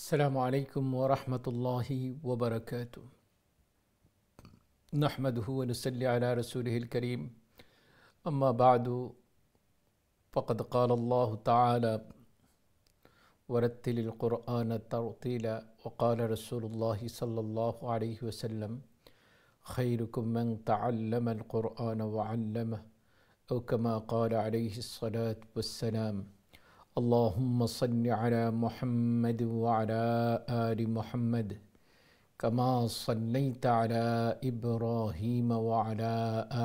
السلام عليكم ورحمة الله وبركاته. نحمده ونصلي على رسوله الكريم. أما بعد فقد قال الله تعالى: ورتل القرآن ترتيلا. وقال رسول الله صلى الله عليه وسلم: خيركم من تعلم القرآن وعلمه، أو كما قال عليه الصلاة والسلام: اللهم صل على محمد وعلى آل محمد كما صليت على إبراهيم وعلى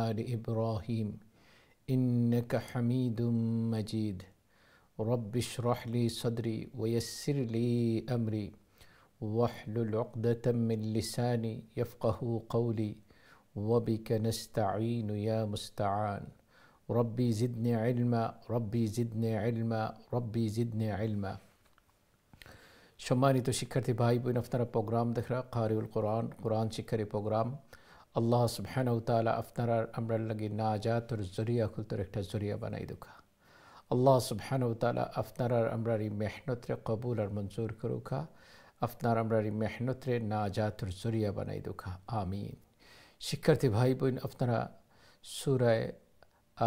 آل إبراهيم إنك حميد مجيد. رب اشرح لي صدري ويسر لي أمري واحلل عقدة من لساني يفقه قولي وبك نستعين يا مستعان. ربي زدني علما ربي زدني علما ربي زدني علما। সম্মানিত শিক্ষার্থী ভাই বোন, আপনারা প্রোগ্রাম দেখা কারিউল কোরআন কোরআন শিক্ষার প্রোগ্রাম আল্লাহ সুবহানাহু ওয়া তাআলা আপনারা আমরা লাগি নাজাতের জরিয়া খুলতর একটা জরিয়া বানাই দুকা। আল্লাহ সুবহানাহু ওয়া তাআলা আপনারা আমরা এই মেহনতরে কবুল আর মঞ্জুর করুকা। আপনারা আমরা এই মেহনতরে নাজাতের জরিয়া বানাই দুকা, আমিন। শিক্ষার্থী ভাই বোন, আপনারা সূরা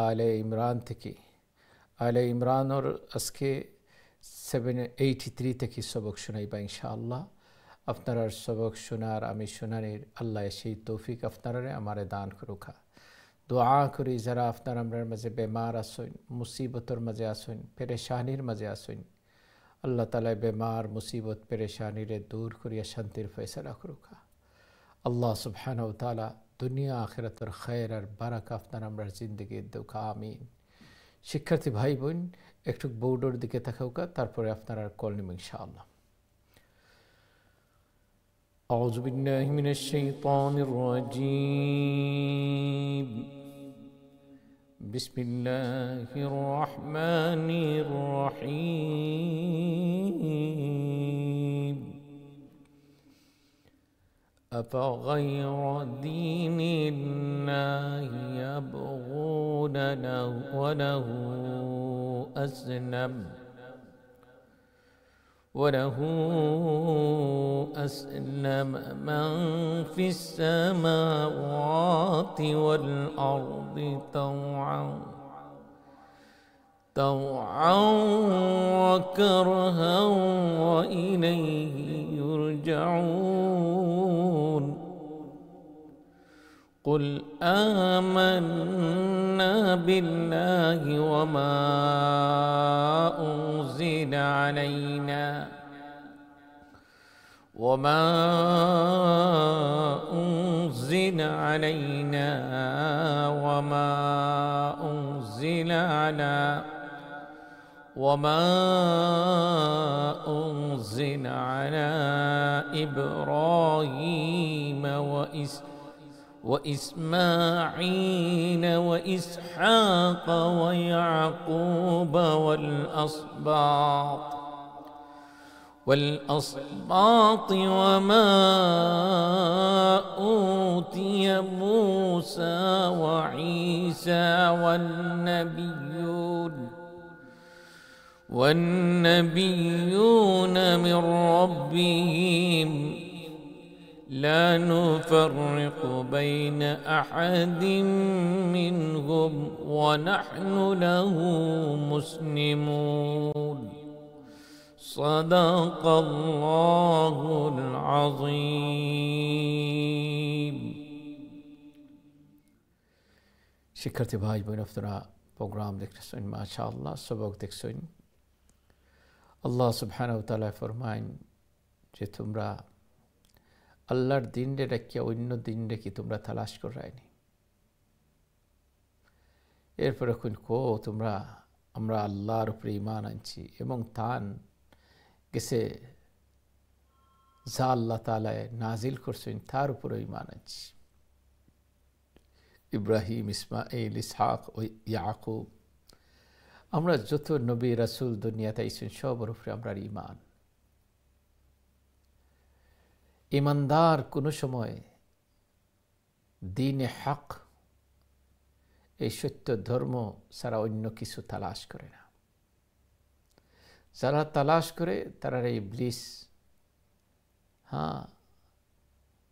আলে ইমরান থেকে আলে ইমরানের আজকে 783 থেকে সবক শোনাইবা ইনশাআল্লাহ। আপনারা সবক শোনার আমি শোনানের আল্লাহ সেই তৌফিক আপনারা আমারে দান করুকা। দোয়া করি যারা আপনার আমরার মাঝে বেমার আসুন, মুসিবতর মাঝে আসুন, পেরেশানির মাঝে আসুন, আল্লাহ তাআলা বেমার মুসিবত পেরেশানিরে দূর করিয়া শান্তির ফয়সালা করুকা। আল্লাহ সুবহানাহু ওয়া তাআলা দুনিয়া আখিরাতের খায়ের আর বারাকা আপনার আমরা জিন্দগির দুকা, আমিন। শিক্ষার্থী ভাই বোন, একটু বোর্ডের দিকে তাকাউকা, তারপরে আপনারা কল নিব ইনশাআল্লাহ। আউযু বিল্লাহি মিনাশ শাইতানির রাজীম। বিসমিল্লাহির রহমানির রহিম। أفغير دين الله يبغون وله أسلم من في السماوات والأرض طوعا وكرها وإليه يرجعون. قل آمنا بالله وما أنزل علينا وما أنزل على إبراهيم وإسماعيل وإسحاق ويعقوب والأسباط وما أوتي موسى وعيسى والنبيون من ربهم لا نفرق بين أحد منهم ونحن له مسلمون. صدق الله العظيم. শিক্ষার্থী ভাই বোন, আপনারা প্রোগ্রাম দেখতেছেন, মাশাআল্লাহ সবক দেখছেন। আল্লাহ সুবহানাহু ওয়া তাআলা ফরমায় যে তোমরা আল্লাহর দিনরে রাখিয়া অন্য দিনরে কি তোমরা তালাশ করায়নি? এরপরে তোমরা আমরা আল্লাহর উপরে ঈমান আনছি এবং তান গেছে যা আল্লাহ তাআলা নাজিল করছেন তার উপরে ঈমান আনছি। ইব্রাহিম, ইসমাঈল, ইসহাক ও ইয়াকুব, আমরা যত নবী রাসূল দুনিয়াতে আইছেন সবার উপরে আমরা ঈমান। ইমানদার কোনো সময় দ্বীনে হক, এই সত্য ধর্ম ছাড়া অন্য কিছু তালাশ করে না। যারা তালাশ করে তারা ইবলিস হ্যাঁ,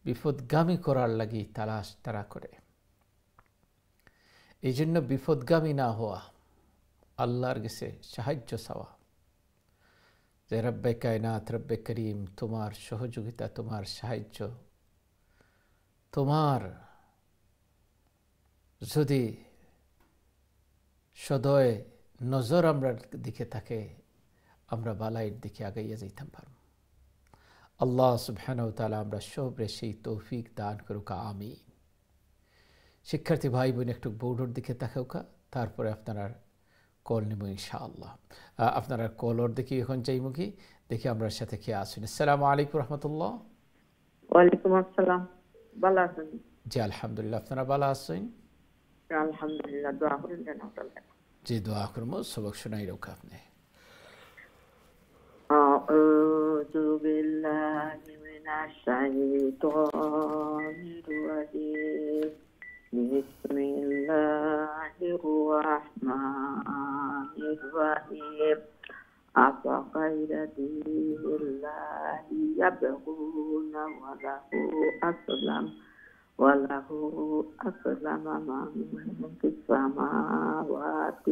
বিপদগামী করার লাগি তালাশ তারা করে। এই জন্য বিপদগামী না হওয়া, আল্লাহর কাছে সাহায্য চাওয়া যে রব্বে কায়নাত, রব্বে করিম, তোমার সহযোগিতা, তোমার সাহায্য, তোমার যদি সদয় নজর আমরা দিকে থাকে, আমরা বালাইয়ের দিকে আগাইয়া যাইতাম পারব। আল্লাহ সুবহানাহু ওয়া তাআলা আমরা সবরে সেই তৌফিক দান করুক, আমিন। শিক্ষার্থী ভাই বোন একটু বোর্ডের দিকে তাকাউকা, তারপরে আপনারা কল নেব ইনশাআল্লাহ। আপনারা কলর দিকে এখন যাইমুখী দেখি আমরা সাথে কে আসুন। আসসালামু আলাইকুম রহমতুল্লাহ। ওয়ালাইকুম আসসালাম। ভালো আছেন? জি আলহামদুলিল্লাহ, আপনারা ভালো আছেন? আলহামদুলিল্লাহ। দোয়া করেন যেন আপনারা। জি দোয়া করবো, সবক শোনাই রোক আপনি। আউযু বিল্লাহি মিনাশ শাইতানির রাজিম। বিসমিল্লাহির রাহমানির রাহিম। আফাগাইরা দীনিল্লাহি ইয়াবগুনা وله أسلم من في السماوات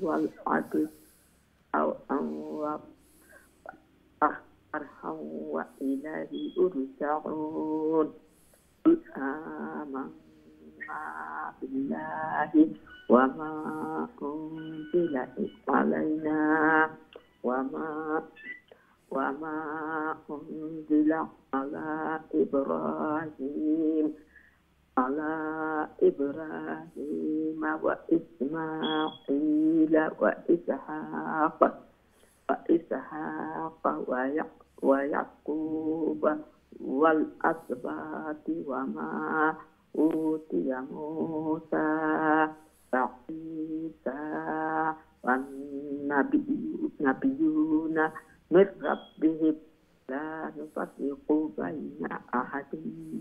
والأرض أو أرحم وإليه يرجعون. قل آمنا بالله وما أنزل علينا وما أنزل على إبراهيم وإسماعيل وإسحاق ويعقوب والأسباط وما أوتي موسى وعيسى والنبيون من ربهم لا نفرق بين أحد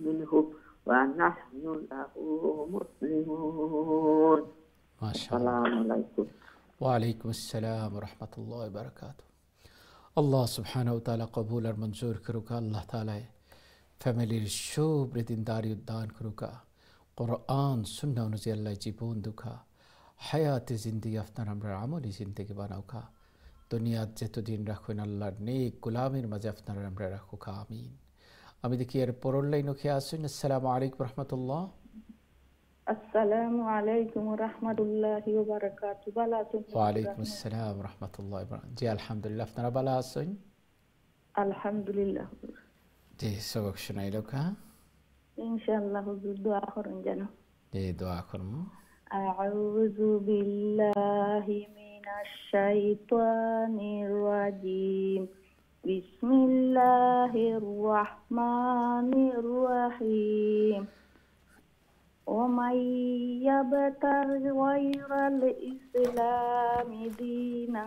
منهم ونحن له مسلمون. ما شاء الله. السلام عليكم. وعليكم السلام ورحمة الله وبركاته. আল্লাহ সুবহানাহু ওয়া তাআলা কবুল আর মঞ্জুর করুক। আল্লাহ তাআলা ফ্যামিলির শুভ্র দিনদারি উদ্দান করুক। কোরআন সুন্নাহ অনুযায়ী আল্লাহ জীবন দুঃখা হায়াতে জিন্দিগি আপনার আমরা আমলি জিন্দিগি বানাউকা। দুনিয়াত যতদিন রাখুন আল্লাহর নেক গোলামের মাঝে আপনারা আমরা রাখুক, আমিন। আমি দেখি এর পরের লাইনও খেয়ে আসুন। আসসালামু আলাইকুম রহমতুল্লাহ। আসসালামু আলাইকুম রহমতুল্লাহি ওয়া বারাকাতুহু। ভালো আছেন? ওয়ালাইকুম আসসালাম রহমতুল্লাহ। জি আলহামদুলিল্লাহ, আপনারা ভালো আছেন? আলহামদুলিল্লাহ। জি সবক শোনাই লোকা ইনশাআল্লাহ হুজুর দোয়া করেন যেন। জি দোয়া করুন। আউযু বিল্লাহি মিনাশ শাইতানির রাজিম। বিসমিল্লাহির রাহমানির রাহিম। ومن يبتغ غير الإسلام دينا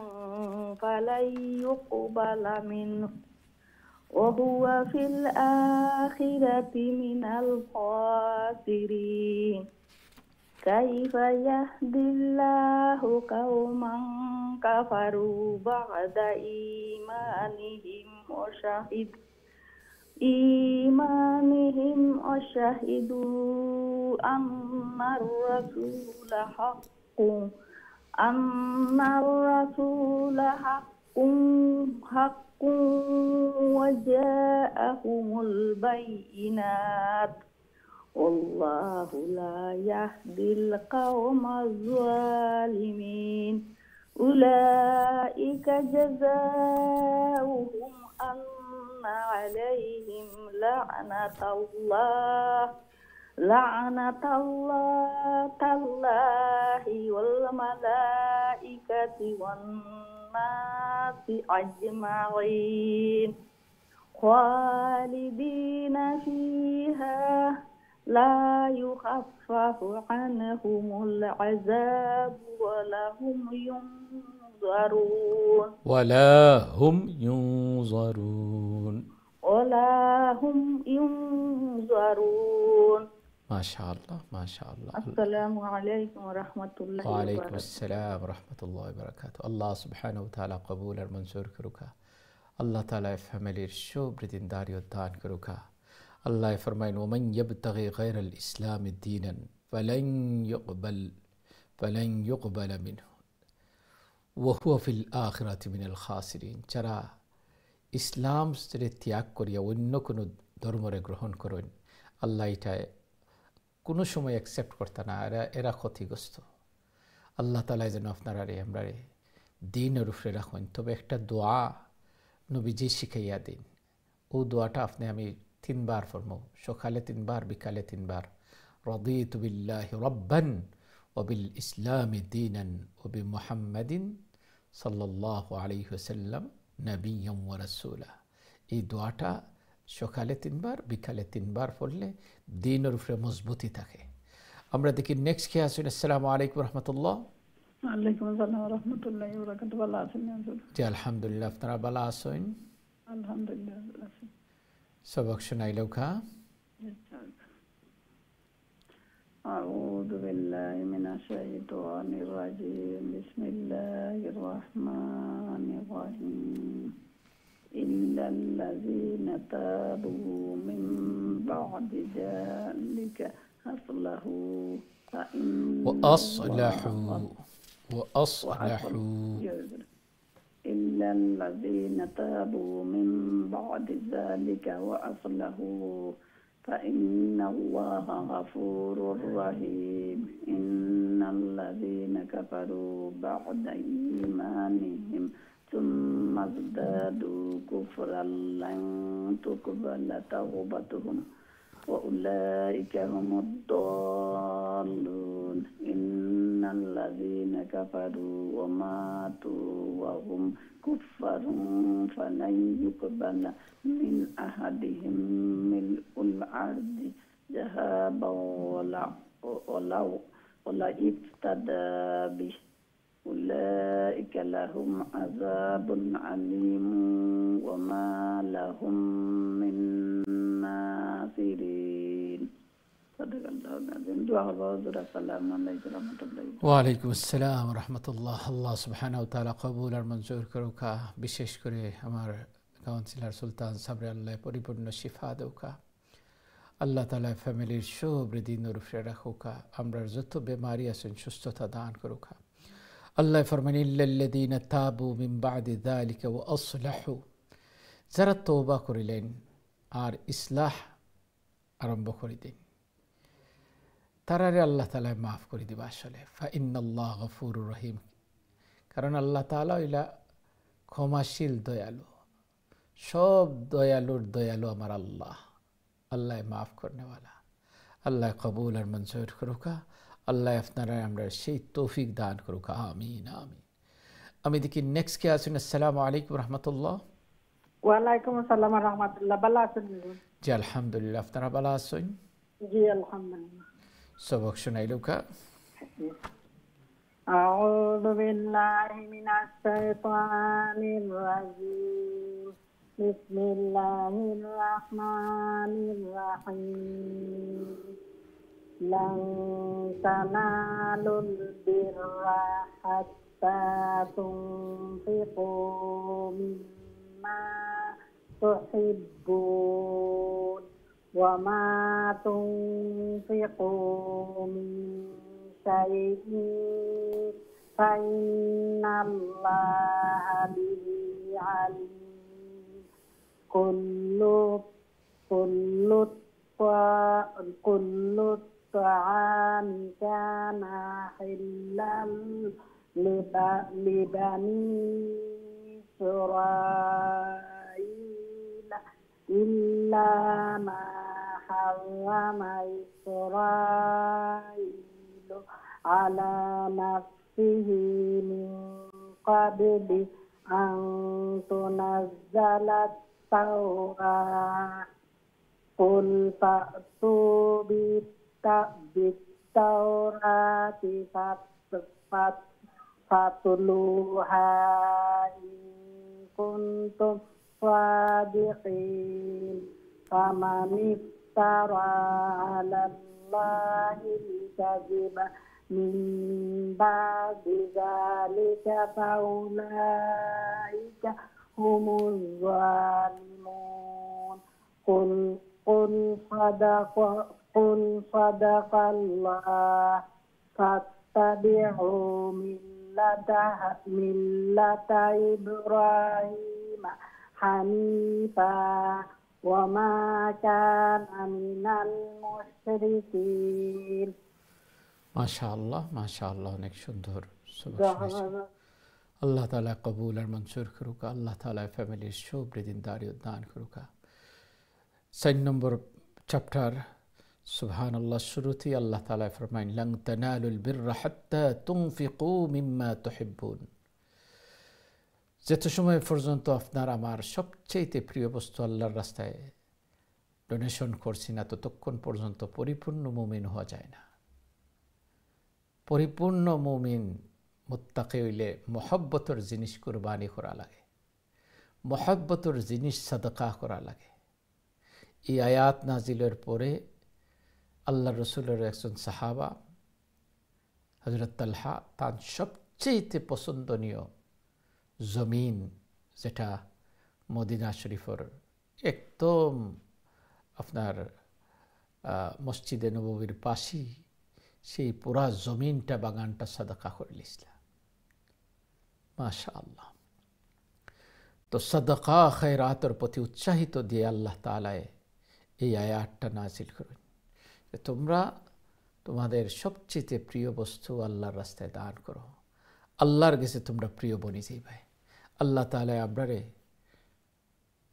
فلن يقبل منه وهو في الآخرة من الخاسرين. كيف يهدي الله قوما كفروا بعد إيمانهم وشهدوا أن الرسول حق وجاءهم البينات والله لا يهدي القوم الظالمين. أولئك جزاؤهم أن عليهم لعنة الله والملائكة والناس أجمعين خالدين فيها لا يخفف عنهم العذاب ولا هم ينظرون. মাশাআল্লাহ, মাশাআল্লাহ। আসসালামু আলাইকুম ওয়া রাহমাতুল্লাহি ওয়া ওয়ালাইকুম বারাকাতুহু। আসসালাম রহমতুল্লাহ বারাকাত। আল্লাহ সুবহানাহু ওয়া তাআলা কবুল আর মঞ্জুর করুকা। আল্লাহ তাআলা ফ্যামিলির সুবৃদ্ধিদারি দান করুকা। আল্লাহ ফরমায়েন ওমান ইয়াবতাগি গায়রাল ইসলামি দীনান ফালান ইউকবালা মিনহু ওয়া হুয়া ফিল আখিরাতি মিনাল খাসিরিন। যারা ইসলাম ত্যাগ করিয়া অন্য কোনো ধর্মরে গ্রহণ করেন, আল্লাহ এটা কোনো সময় অ্যাকসেপ্ট করতে না, এরা ক্ষতিগ্রস্ত। আল্লাহ তাআলা যেন আপনারা আমরা দিনের উপরে রাখেন। তবে একটা দোয়া নবীজি শিখাইয়া দিন, ও দোয়াটা আপনি আমি 3 বার পড়ব, সকালে 3 বার, বিকালে 3 বার। রাদিতু বিল্লাহি রাব্বান ওয়া বিল ইসলামি দীনান ওয়া বিমুহাম্মাদিন সাল্লাল্লাহু আলাইহি ওয়াসাল্লাম নাবিয়্যান ওয়া রাসূলা। এই দোয়াটা সকালে 3 বার, বিকালে 3 বার পড়লে দিনের উপরে মজবুতি থাকে। আমরা দেখি নেক্সট কে আছেন। আসসালামু আলাইকুম রহমতুল্লাহ। ওয়ালাইকুম আসসালাম ওয়া রাহমাতুল্লাহি ওয়া বারাকাতুহু। ভালো আছেন হুজুর? জি আলহামদুলিল্লাহ, আপনারা ভালো আছেন? আলহামদুলিল্লাহ ভালো আছি। সবক শোনাইলেও খা। আউযু বিল্লাহি মিনাশ শাইতানির রাজিম। বিসমিল্লাহির রাহমানির রাহিম। ইল্লাল্লাযীনা তাবু মিন বা'দি যালিকা আসলাহু إلا الذين تابوا من بعد ذلك وأصلحوا فإن الله غفور رحيم. إن الذين كفروا بعد إيمانهم ثم ازدادوا كفرا لن تقبل توبتهم وأولئك هم الضالون. إن الذين كفروا وماتوا وهم كفار فلن يقبل من أحدهم ملء الأرض ذهبا ولو افتدى به. أولئك لهم عذاب عليم وما لهم من ناصرين. صدق الله العظيم. دعاء حضور السلام عليكم ورحمة الله। ওয়ালাইকুম আসসালাম রহমতুল্লাহ। আল্লাহ সুবহানাহু ওয়া তাআলা কবুল আর মঞ্জুর করুকা। বিশেষ করে আমার কাউন্সিলর সুলতান সাবরে আল্লাহ পরিপূর্ণ শিফা দেউকা। আল্লাহ তাআলা ফ্যামিলির সুবৃদ্ধি নূর উপরে রাখুকা। আমরা যত বেমারি আছেন সুস্থতা দান করুকা। আল্লাহ ফরমান ইল্লাল্লাযীনা তাবু মিন বা'দি যালিকা ওয়া আসলাহু। যারা তওবা করিলেন আর ইসলাহ আরম্ভ করে দিন, তারারে আল্লাহ তাআলা মাফ করে দিবা। আসলে ফাইন্নাল্লাহ গফুরুর রহিম, কারণ আল্লাহ তাআলা হইলা ক্ষমাশীল দয়ালু। সব দয়ালুর দয়ালু আমার আল্লাহ। আল্লাহ মাফ করনেওয়ালা। আল্লাহ কবুল আর মঞ্জুর করুকা। আল্লাহ আপনারা আমরা সেই তৌফিক দান করুকা। আমিন আমিন। আমি দেখি নেক্সট কে আছেন। আসসালামু আলাইকুম রহমতুল্লাহ। ওয়ালাইকুম আসসালাম ওয়া রাহমাতুল্লাহ। ভালো আছেন? জি আলহামদুলিল্লাহ, আপনারা ভালো আছেন? জি আলহামদুলিল্লাহ। সবক শোনাইলেও কা। আউযু বিল্লাহি মিনাশ শাইতানির রাজিম। বিসমিল্লাহির রাহমানির রাহিম। লান তানালুল বিররা হাত্তা তুনফিকু মিম্মা তুহিব্বুন ওয়া মা তুনফিকু মিন শাইইন ফাইন্নাল্লাহা বিহি আলিম। কুল্লু তা'আমি কানা হিল্লাল লিবানি ইসরাঈলা ইল্লা মা হাররামা ইসরাঈলু আলা নাফসিহি মিন ক্বাবলি আন তুনাজ্জালাত তাওরাত। কুল ফা'তু বিত-তাওরাতি ফাতলুহা ইন কুনতুম সাদিকিন। ফামান ইফতারা 'আলাল الله الكذب من بعد ذلك فأولئك هم الظالمون قل صدق الله فاتبعوا ملة إبراهيم حنيفا وما كان من المشركين মাশাআল্লাহ মাশাআল্লাহ, অনেক সুন্দর সবক শুনেছেন। আল্লাহ তাআলা কবুল আর মঞ্জুর করুক। আল্লাহ তাআলা ফ্যামিলির সুবৃদ্ধিন দান করুক। 4 নম্বর চ্যাপ্টার সুবহানাল্লাহ শুরুতেই আল্লাহ তাআলা ফরমাইন লান তানালুল বিররা হাত্তা তুনফিকু মিম্মা তুহিব্বুন। যত সময় পর্যন্ত আপনার আমার সবচেয়ে প্রিয় বস্তু আল্লাহর রাস্তায় ডোনেশন করছি না, ততক্ষণ পর্যন্ত পরিপূর্ণ মুমিন হওয়া যায় না। পরিপূর্ণ মুমিন মুত্তাকি হইলে মহব্বতর জিনিস কুরবানি করা লাগে, মহব্বতর জিনিস সাদকা করা লাগে। এই আয়াত নাজিলের পরে আল্লাহ রসুলের একজন সাহাবা হযরত তালহা তার সবচেয়ে পছন্দনীয় জমিন, যেটা মদিনা শরীফের একদম আপনার মসজিদে নববীর পাশেই, সেই পুরা জমিনটা বাগানটা সাদাকা করে লিসলা। মাশাআল্লাহ। তো সাদাকা খায়রাতের প্রতি উৎসাহিত দিয়ে আল্লাহ তাআলা এই আয়াতটা নাজিল করেন যে তোমরা তোমাদের সবচেয়ে প্রিয় বস্তু আল্লাহর রাস্তায় দান করো, আল্লাহর কাছে তোমরা প্রিয় বনি যাইবে। আল্লাহ তাআলা আমরারে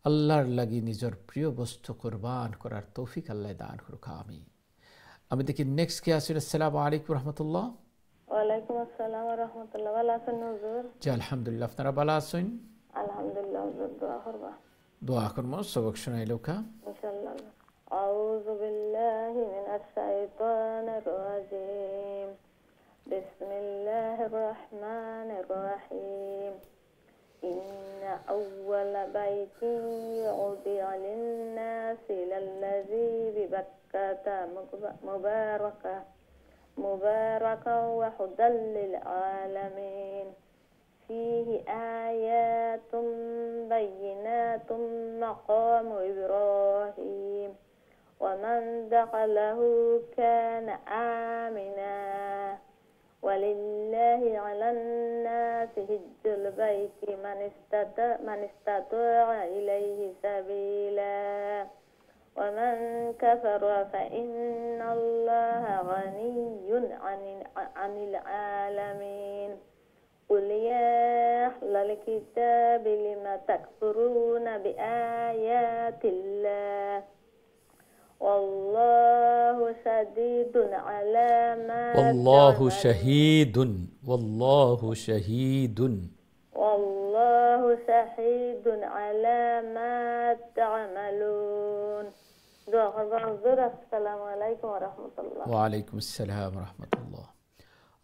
আল্লাহর লাগি নিজের প্রিয় বস্তু কুরবান করার তৌফিক আল্লাহ দান করুক, আমিন। আমি দেখি নেক্সট কে আছে। আসসালামু আলাইকুম রাহমাতুল্লাহ। ওয়ালাইকুম আসসালাম ওয়া রাহমাতুল্লাহ। ভালো আছেন হুজুর? জি আলহামদুলিল্লাহ, আপনারা ভালো আছেন? আলহামদুলিল্লাহ হুজুর, দোয়া করবা। দোয়া করব, সবক শোনাইলো কা ইনশাআল্লাহ। আউযু বিল্লাহি মিনাশ শাইতানির রাজীম। বিসমিল্লাহির রহমানির রহিম। ইন্না আউওয়ালা বাইতিন উযিআ লিন-নাসি লাল্লাযী বিবাক্কাতা মুবারাকান ওয়া হুদাল লিল-আলামিন। فيه آيات بينات مقام إبراهيم ومن دخله كان آمنا ولله على الناس حج البيت من استطاع إليه سبيلا ومن كفر فإن الله غني عن العالمين. قل يا أهل الكتاب لم تكفرون بآيات الله والله شهيد على ما والله تعملون. شهيد والله شهيد والله شهيد على ما تعملون. السلام عليكم ورحمة الله. وعليكم السلام ورحمة الله.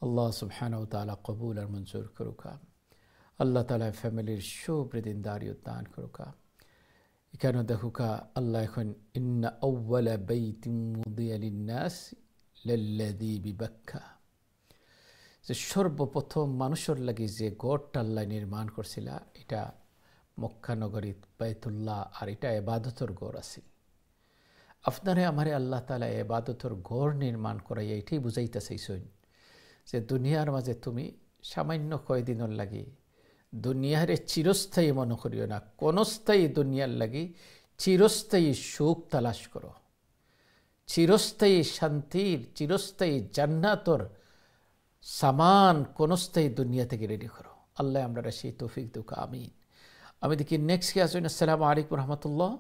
আল্লাহ সুবহানাহু ওয়া তাআলা কবুল আর মঞ্জুর করুক। আল্লাহ তাআলা ফ্যামিলির সুবৃদ্ধিন দান করুক। এখানে দেখুক আল্লাহ এখন ইন্না আউওয়ালা বাইতিন উযিআ লিন-নাস লাল্লাযী বিবাক্কা, যে সর্বপ্রথম মানুষের লাগি যে গড়টা আল্লাহ নির্মাণ করছিল, এটা মক্কা নগরীত বাইতুল্লাহ, আর এটা ইবাদতের গড় আছিল। আপনারে আমারে আল্লাহ তাআলা ইবাদতের গড় নির্মাণ করাই এটাই বুঝাইতে চাইছেন যে দুনিয়ার মাঝে তুমি সামান্য কয়দিনের লাগি দুনিয়ারে চিরস্থায়ী মনে করিও না, কোনস্থায়ী দুনিয়ার লাগি চিরস্থায়ী সুখ তালাশ করো, চিরস্থায়ী শান্তির, চিরস্থায়ী জান্নাতর সামান কোনস্থায়ী দুনিয়া থেকে রেডি করো। আল্লাহ আমরা সেই তৌফিক দুক, আমিন। আমি দেখি নেক্সট কে আসুন। আসসালামু আলাইকুম রহমতুল্লাহ।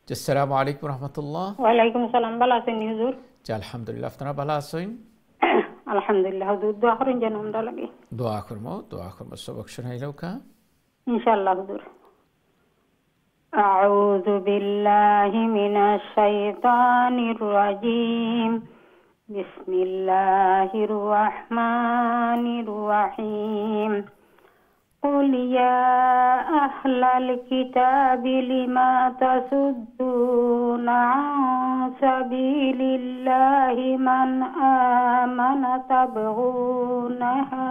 আসসালামু আলাইকুম রহমতুল্লাহ। ওয়ালাইকুম আসসালাম। ভালো আছেন হুজুর? জি আলহামদুলিল্লাহ, আপনারা ভালো আছেন? আলহামদুলিল্লাহ হুজুর, দোয়া করেন যেন আমরা লাগে। দোয়া করবো সবক শোনাইলেও কা ইনশাআল্লাহ হুজুর। আউযু বিল্লাহি মিনাশ শাইতানির রাজীম। বিসমিল্লাহির রহমানির রহিম। قل يا أهل الكتاب لما تصدون عن سبيل الله من آمن تبغونها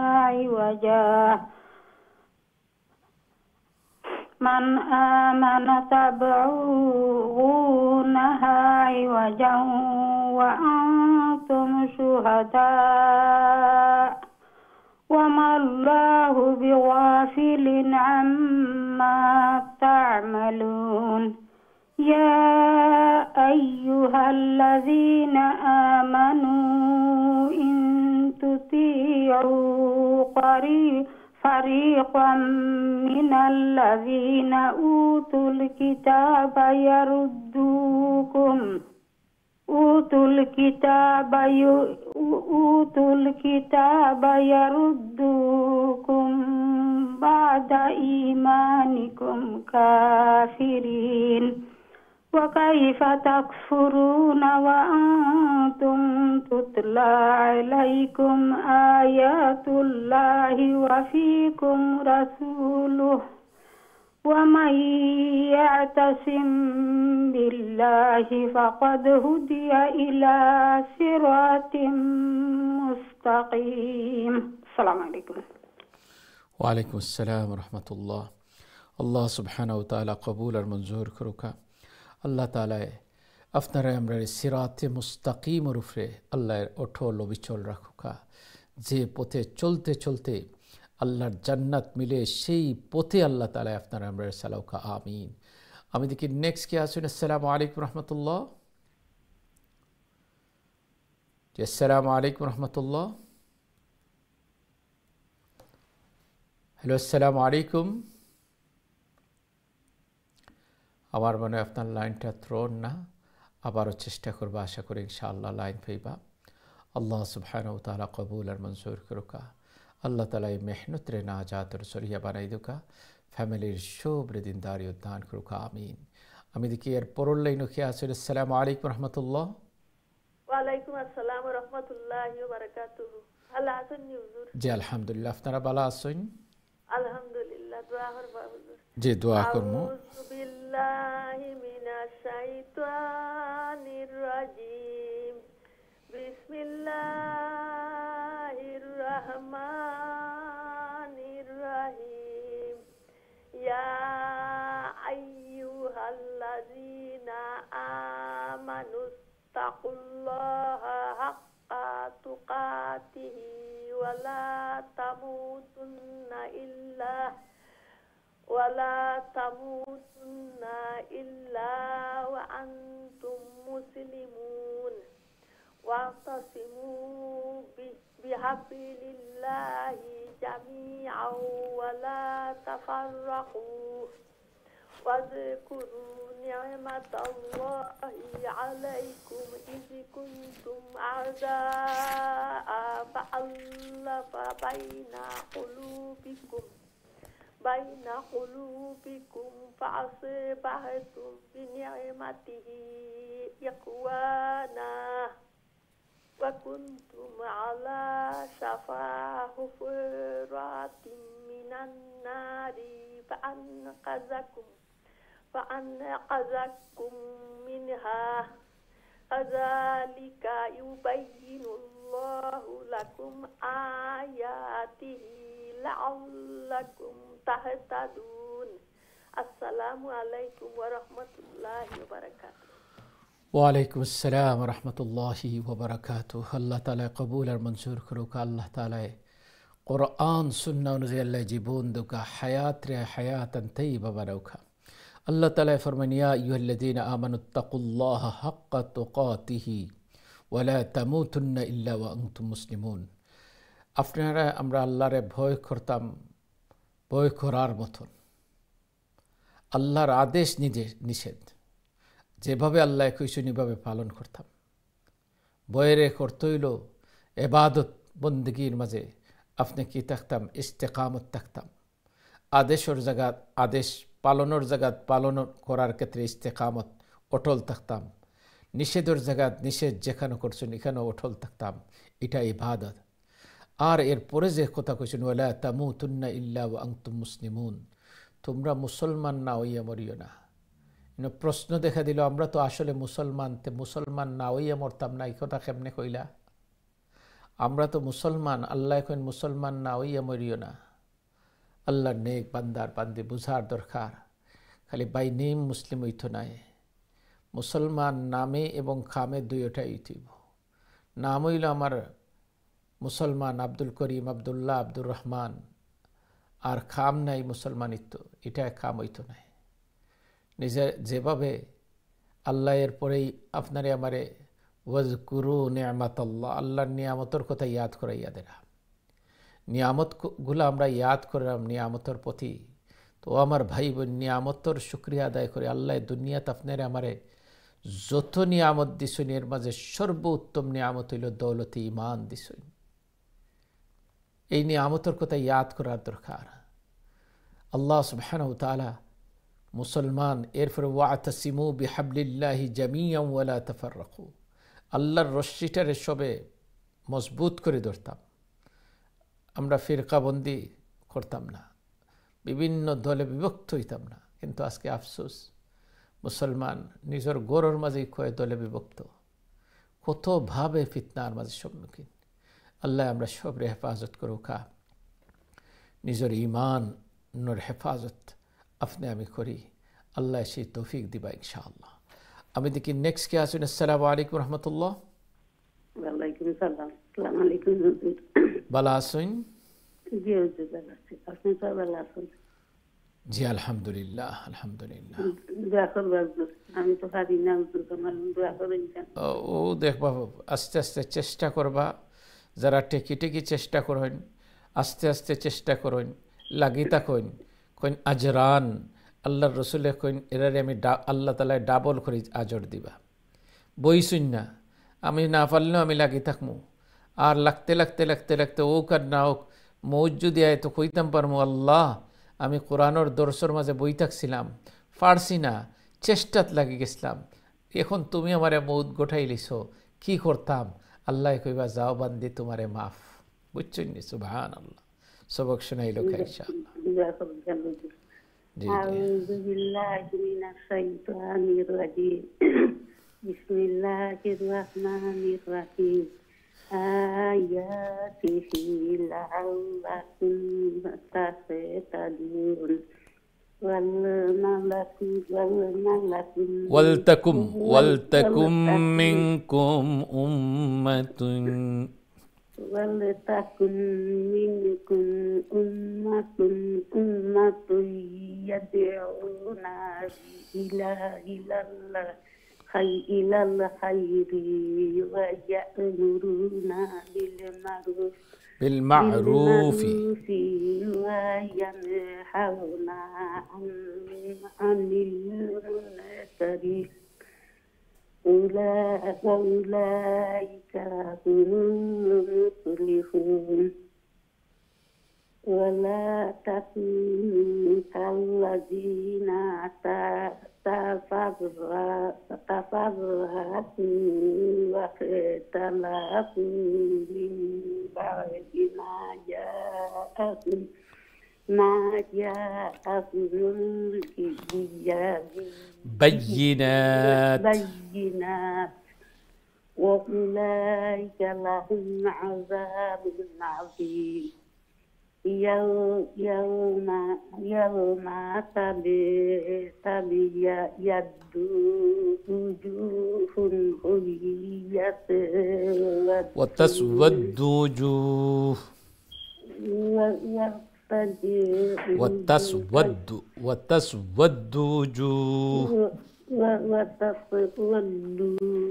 عوجا وأنتم شهداء وما الله بغافل عما تعملون يا أيها الذين آمنوا إن تطيعوا فريقا من الذين أوتوا الكتاب يردوكم بعد إيمانكم كافرين وكيف تكفرون وأنتم تتلى عليكم آيات الله وفيكم رسوله ومن يعتصم بالله فقد هدي إلى صراط مستقيم. السلام عليكم. وعليكم السلام ورحمة الله. আল্লাহ সুবহানাহু ওয়া তাআলা কবুল আর মঞ্জুর করুকা। আল্লাহ তাআলা আপনারা আমরা সিরাতে মুস্তাকিমের উপরে আল্লাহর অটল অবিচল রাখুকা। যে পথে চলতে চলতে আল্লাহর জান্নাত মিলে সেই পথে আল্লাহ তাআলা আপনারা আমরা সালাউকা। আমিন। আমি দেখি নেক্সট কে আসুন। আসসালামু আলাইকুম রহমতুল্লাহ। আসসালামু আলাইকুম রহমতুল্লাহ। হ্যালো, আসসালামু আলাইকুম। আমার মনে হয় আপনার লাইনটা থ্রোন না, আবারও চেষ্টা করবো, আশা করি ইনশাআল্লাহ লাইন পাইবা। আল্লাহ সুবহানাহু ওয়া তাআলা কবুল আর মঞ্জুর করুকা। আল্লাহ তাআলা এই মেহনত রে নাজাতের সরিয়া বানাই দুকা, ফ্যামিলির শুভ্রে দিনদারি উদ্যান করুকা। আমিন। আমি দেখি এর পরের লাইন কে আসলে। আসসালামু আলাইকুম রহমতুল্লাহ। ওয়ালাইকুম আসসালাম ওয়া রাহমাতুল্লাহি ওয়া বারাকাতুহু। ভালো আছেন হুজুর? জি আলহামদুলিল্লাহ, আপনারা ভালো আছেন? আলহামদুলিল্লাহ। দোয়া করবা হুজুর। জি দোয়া করব। আউযু বিল্লাহি মিনাশ শাইতানির রাজিম। বিসমিল্লাহির রাহমানির রাহিম। ইয়া আইয়ুহাল্লাযীনা আমানুত্তাকুল্লাহা হাক্কা তুকাতিহি ওয়া লা তামুতুন্না ইল্লা ওয়া আনতুম মুসলিমুন ওয়াতাসিমু বিহাবলিল্লাহি জামিআন ওয়া লা তাফাররাকু ওয়াযকুরু নি'মাতাল্লাহি আলাইকুম ইয কুনতুম আ'দাআ ফাআল্লাফা বাইনা কুলুবিকুম ফাআসবাহতুম বিনি'মাতিহি ইখওয়ানা ওয়া কুনতুম আলা শাফা হুফরাতিম মিনান নারি فأنقذكم منها كذلك يبين الله لكم آياته لعلكم تهتدون. السلام عليكم ورحمة الله وبركاته. ওয়ালাইকুম আসসালাম ওয়া রাহমাতুল্লাহি ওয়া বারাকাতুহু। আল্লাহ তাআলা কবুল আর মঞ্জুর করুক। আল্লাহ তাআলা কোরআন সুন্নাহ অনুযায়ী আল্লাহ জীবন দুকা হায়াত রে হায়াতান তাইয়্যিবা বানাউকা। আল্লাহ তাআলা ফরমান ইয়া আইয়ুহাল্লাযীনা আমানুত্তাকুল্লাহা হাক্কা তুকাতিহি ওয়া লা তামুতুন্না ইল্লা ওয়া আনতুম মুসলিমুন। আপনারা আমরা আল্লাহরে ভয় করতাম, ভয় করার মতন আল্লাহর আদেশ নিষেধ যেভাবে আল্লাহ কইছেন এভাবে পালন করতাম। ভয়ের করতে হইল ইবাদত বন্দেগীর মাঝে আপনি কি থাকতাম, ইস্তেকামত থাকতাম। আদেশের জায়গা আদেশ পালনের জায়গা পালন করার ক্ষেত্রে ইস্তেকামত অটল থাকতাম। নিষেধের জায়গা নিষেধ যেখানে করছেন এখানে অটল থাকতাম। এটা ইবাদত। আর এরপরে যে কথা কইছেন ওয়ালা তামুতুন্না ইল্লা ওয়া আনতুম মুসলিমুন, তোমরা মুসলমান না হইয়া মরিও না। প্রশ্ন দেখা দিল, আমরা তো আসলে মুসলমান না হইয়া মরতাম না, এই কথা কেমনে কইলা? আমরা তো মুসলমান, আল্লাহ কইন মুসলমান না হইয়া মরিও না। আল্লাহর নেক বান্দার বান্দি বুঝার দরকার, খালি বাই নেম মুসলিম হইতো নাই, মুসলমান নামে এবং খামে দুইটাই হইতেইব। নাম হইল আমার মুসলমান আব্দুল করিম, আব্দুল্লাহ, আব্দুর রহমান, আর খাম নাই মুসলমানিত্ব, এটা খাম হইতো নাই। নিজে যেভাবে আল্লাহ এর পরেই আপনারে আমারে ওয়াজকুরু নিয়ামাতাল্লাহ, আল্লাহর নিয়ামতের কথা ইয়াদ করাইয়া দিলাম। নিয়ামতগুলো আমরা ইয়াদ করলাম নিয়ামতের প্রতি। তো আমার ভাই বোন, নিয়ামতর শুক্রিয়া আদায় করে আল্লাহ দুনিয়াতে আপনারে আমারে যত নিয়ামত দিছেন এর মাঝে সর্বোত্তম নিয়ামত হইল দৌলতে ইমান দিছেন। এই নিয়ামতের কথা ইয়াদ করার দরকার। আল্লাহ সুবহানাহু ওয়া তাআলা মুসলমান, এরপরে ওয়াতাসিমু বিহাবলিল্লাহি জামিআন ওয়া লা তাফাররাকু, আল্লাহর রশ্মিটারে সবে মজবুত করে ধরতাম। আমরা ফিরকাবন্দি করতাম না, বিভিন্ন দলে বিভক্ত হইতাম না। কিন্তু আজকে আফসোস, মুসলমান নিজের গৌরর মাঝে কয়ে দলে বিভক্ত, কতভাবে ফিতনার মাঝে সম্মুখীন। আল্লাহ আমরা সবরে হেফাজত করুকা, নিজের ইমানের হেফাজত আপনি আমি করি। আল্লাহ সেই তৌফিক দিবা ইনশাআল্লাহ। আমি দেখি নেক্সট কে আসুন। আসসালামু আলাইকুম রহমতুল্লাহ। ওয়ালাইকুম সালাম। আসসালামু আলাইকুম হুজুর। ভালো আছেন? জি হুজুর, ভালো আছি। আপনি সব ভালো আছেন? জি আলহামদুলিল্লাহ, আলহামদুলিল্লাহ। দোয়া করবেন হুজুর, আমি তো পারি না হুজুর, আমার দোয়া করেন। ও দেখবা, আস্তে আস্তে চেষ্টা করবা। যারা টেকি টেকি চেষ্টা করেন, আস্তে আস্তে চেষ্টা করেন, লাগি থাকেন, কইন আজরান, আল্লাহর রসুলে কইন এরারে আমি আল্লাহ তালায় ডাবল করে আজর দিবা। বইসুন না, আমি না পারলেও আমি লাগি থাকবো। আর লাগতে লাগতে লাগতে লাগতে ওক আর না হোক, মৌজুদি আয় তো কইতাম পারমু আল্লাহ আমি কোরআনের দর্শর মাঝে বই থাকছিলাম, পারছি না, চেষ্টাত লাগি গেছিলাম, এখন তুমি আমারে মৌত গোঠাই লিছ, কি করতাম? আল্লাহ কইবা যাও বান্দি তোমারে মাফ। বুঝছেন নি? সুবহানাল্লাহ। সবক শোনাইল ইনশাআল্লাহ। أعوذ بالله من الشيطان الرجيم. بسم الله الرحمن الرحيم. آياته لعلكم تهتدون. ولتكن منكم أمة ولتكن منكم أمة يدعون إلى الخير ويأمرون بالمعروف وينهون عن المنكر أولئك هم المفلحون. ولا تكونوا كالذين تفرقوا واختلفوا من بعد ما جاءهم بينات وأولئك لهم عذاب عظيم. يوم تبيض وجوه وتسود وجوه وتسود وجوه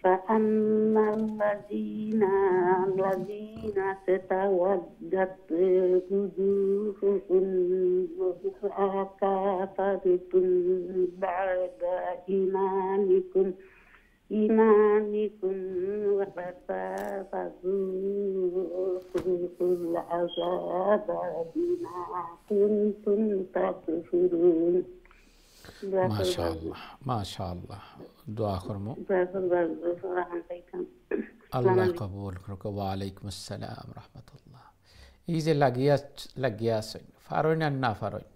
فأما الذين تودت وجوههم أكفرتم بعد إيمانكم فذوقوا العذاب بما كنتم تكفرون. মাশাআল্লাহ, মাশাআল্লাহ। দোয়া করমু আল্লাহ কবুল করুক। ওয়ালাইকুম আসসালাম রহমতুল্লাহ। এই যে লাগিয়া আছেন, ফারইন আর না ফারইন,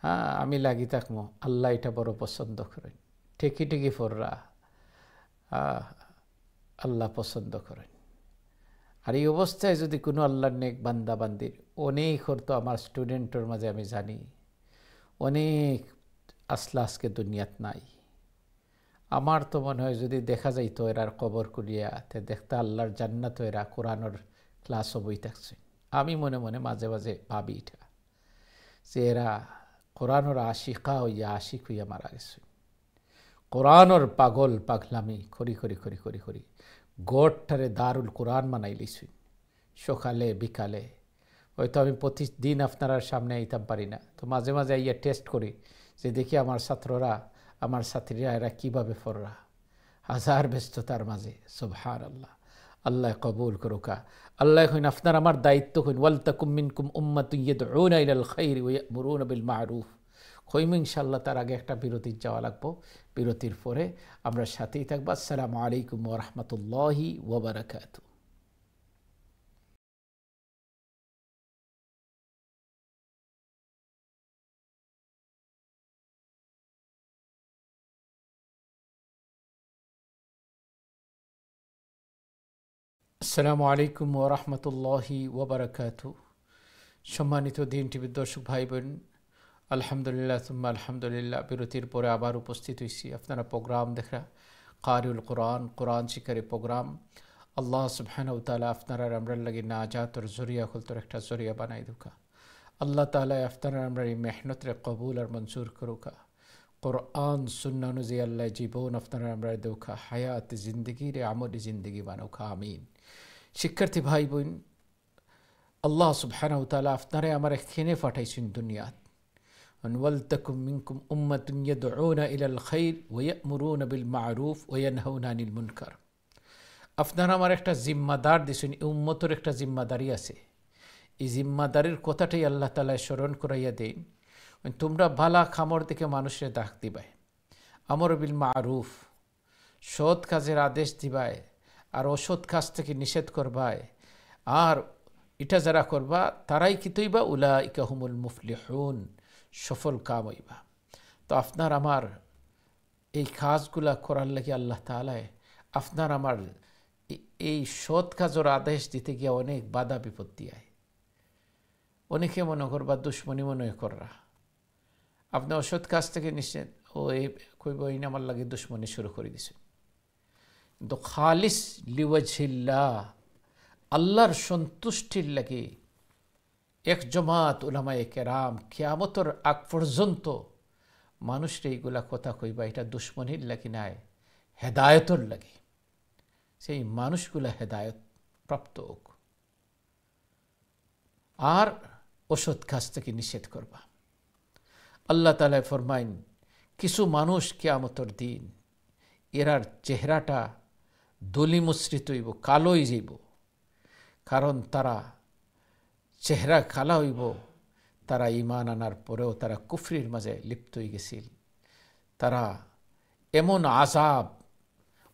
হ্যাঁ আমি লাগি থাকবো, আল্লাহ এটা বড় পছন্দ করেন। ঠিকই ঠিকই ফররা আল্লাহ পছন্দ করেন। আর এই অবস্থায় যদি কোনো আল্লাহর নেক বান্দা বান্দির অনেক হতো, আমার স্টুডেন্টের মাঝে আমি জানি অনেক আসলা আজকে দুনিয়াত নাই। আমার তো মনে হয় যদি দেখা যাইতো এরার কবর কুলিয়া, তে দেখতে আল্লাহর জান্নাত এরা কোরআনের ক্লাসও বই থাকছে। আমি মনে মনে মাঝে মাঝে ভাবি এটা, যে এরা কোরআনের আশিকা হইয়া আশিক হইয়া মারা গেছে। কোরআনের পাগল পাগলামি করি করি করি করি করি গড়টারে দারুল কোরআন মানাই লিছি। সকালে বিকালে হয়তো আমি প্রতিদিন আপনার সামনে আইতাম পারি না, তো মাঝে মাঝে আইয়া টেস্ট করি যে দেখি আমার ছাত্ররা আমার ছাত্রীরা এরা কীভাবে ফররা হাজার ব্যস্ততার মাঝে। সুবহানাল্লাহ, আল্লাহ কবুল করুকা। আল্লাহ কইন আপনার আমার দায়িত্ব কইন ওয়ালতাকুম মিনকুম উম্মাতুন ইয়াদউনা ইলাল খায়রি ওয়া ইয়ামুরুনা বিল মা'রুফ। কইম ইনশাআল্লাহ, তার আগে একটা বিরতির যাওয়া লাগবো, বিরতির পরে আমরা সাথেই থাকবো। আসসালামু আলাইকুম ওয়া রাহমাতুল্লাহি ওয়া বারাকাতুহু। আসসালামু আলাইকুম ওয়া রাহমাতুল্লাহি ওয়া বারাকাতুহু। সম্মানিত দিন টিভির দর্শক ভাই বোন, আলহামদুলিল্লাহ সুম্মা আলহামদুলিল্লাহ, বিরতির পরে আবার উপস্থিত হয়েছি। আপনারা প্রোগ্রাম দেখা কারিউল কোরআন, কোরআন শিকারী প্রোগ্রাম। আল্লাহ সুবহানাহু ওয়া তাআলা আপনারা আমরা লাগি নাজাতর জরিয়া খুলতর একটা জরিয়া বানাই দুকা। আল্লাহ তাআলা আপনারা আমরা এই মেহনতরে কবুল আর মঞ্জুর করুকা। কোরআন সুন্নাহ অনুযায়ী আল্লাহ জীবন আপনারা আমরা দেউকা, হায়াত জিন্দগি রে আমলি জিন্দগি বানাউকা, আমিন। শিক্ষার্থী ভাই বোন, আল্লাহ সুবহানাহু ওয়া তাআলা আপনারা আমার এখানে পাঠাইছেন দুনিয়াত। ওয়ালতাকুম মিনকুম উম্মাতুন ইয়াদউনা ইলাল খায়র ওয়া ইয়ামুরুনা বিল মা'রুফ ওয়া ইয়ানহাউনা আনিল মুনকার। আপনারা আমার একটা জিম্মাদার দিছেন, এই উম্মতের একটা জিম্মাদারি আছে। এই জিম্মাদারির কথাটাই আল্লাহ তাআলা স্মরণ করাইয়া দেন। তোমরা ভালা খামর দিকে মানুষের ডাক দিবাই, আমর বিল মা'রুফ সৎ কাজের আদেশ দিবাই, আর অসৎ কাজ থেকে নিষেধ করবাই। আর এটা যারা করবা তারাই কি তৈবা উলাইকা হুমুল মুফলিহুন, সফল কাম হইবা। তো আপনার আমার এই কাজগুলা করার লাগে আল্লাহ তাআলা আপনার আমার এই সৎ কাজের আদেশ দিতে গিয়ে অনেক বাধা বিপত্তি আয়। অনেকে মনে করবা দুশ্মনী মনে কররা, আপনি অসৎ কাজ থেকে নিষেধ ও এই কইব এই আমার লাগে দুশ্মনী শুরু করে দিছে। কিন্তু খালিস লিওয়াজহিল্লাহ, আল্লাহর সন্তুষ্টির লাগে এক জমাত উলামায়ে কেরাম কিয়ামতের আগ পর্যন্ত মানুষরা এইগুলা কথা কইবা, এটা দুশ্মনীর লাগে নাই, হেদায়তর লাগে। সেই মানুষগুলা হেদায়ত প্রাপ্ত হোক, আর অসৎ কাজ থেকে নিষেধ করবা। আল্লাহ তাআলা ফরমাইন, কিছু মানুষ কিয়ামতের দিন এরার চেহারাটা দলি মুসরিত হইব, কালো হয়ে যাইব। কারণ তারা চেহারা কালা হইব, তারা ঈমান আনার পরেও তারা কুফরির মাঝে লিপ্ত হয়ে গেছিল। তারা এমন আযাব,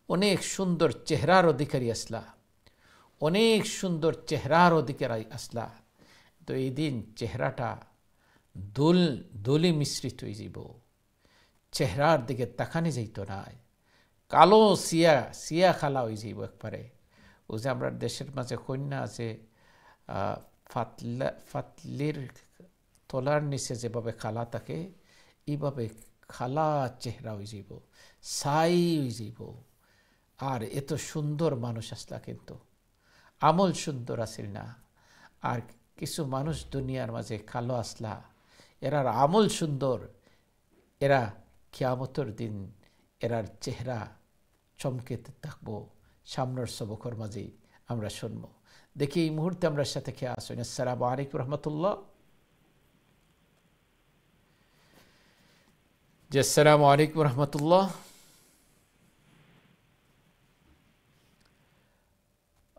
অনেক সুন্দর চেহারার অধিকারী আসলা, অনেক সুন্দর চেহারার অধিকারী আসলা, তো এই দিন চেহারাটা দলি মিশ্রিত হয়ে যাব, চেহারার দিকে তাকানি যাইত না, কালো সিয়া খালা হয়ে যাইব একবারে। ও যে আমরা দেশের মাঝে কন্যা আছে ফাতলির তলার নিচে যেভাবে খালা থাকে, এইভাবে খালা চেহারা হয়ে যাইব, ছাই হয়ে যাইব। আর এত সুন্দর মানুষ আসলা, কিন্তু আমল সুন্দর আসিল না। আর কিছু মানুষ দুনিয়ার মাঝে কালো আসলা, এরার আমল সুন্দর, এরা কিয়ামতের দিন এরার চেহারা চমকেতে থাকবো। সামনের সবকর মাঝেই আমরা শুনব। দেখি এই মুহূর্তে আমরা সাথে খেয়ে আসুন। আসসালামু আলাইকুম রহমতুল্লাহ। জি আসসালামু আলাইকুম রহমতুল্লাহ।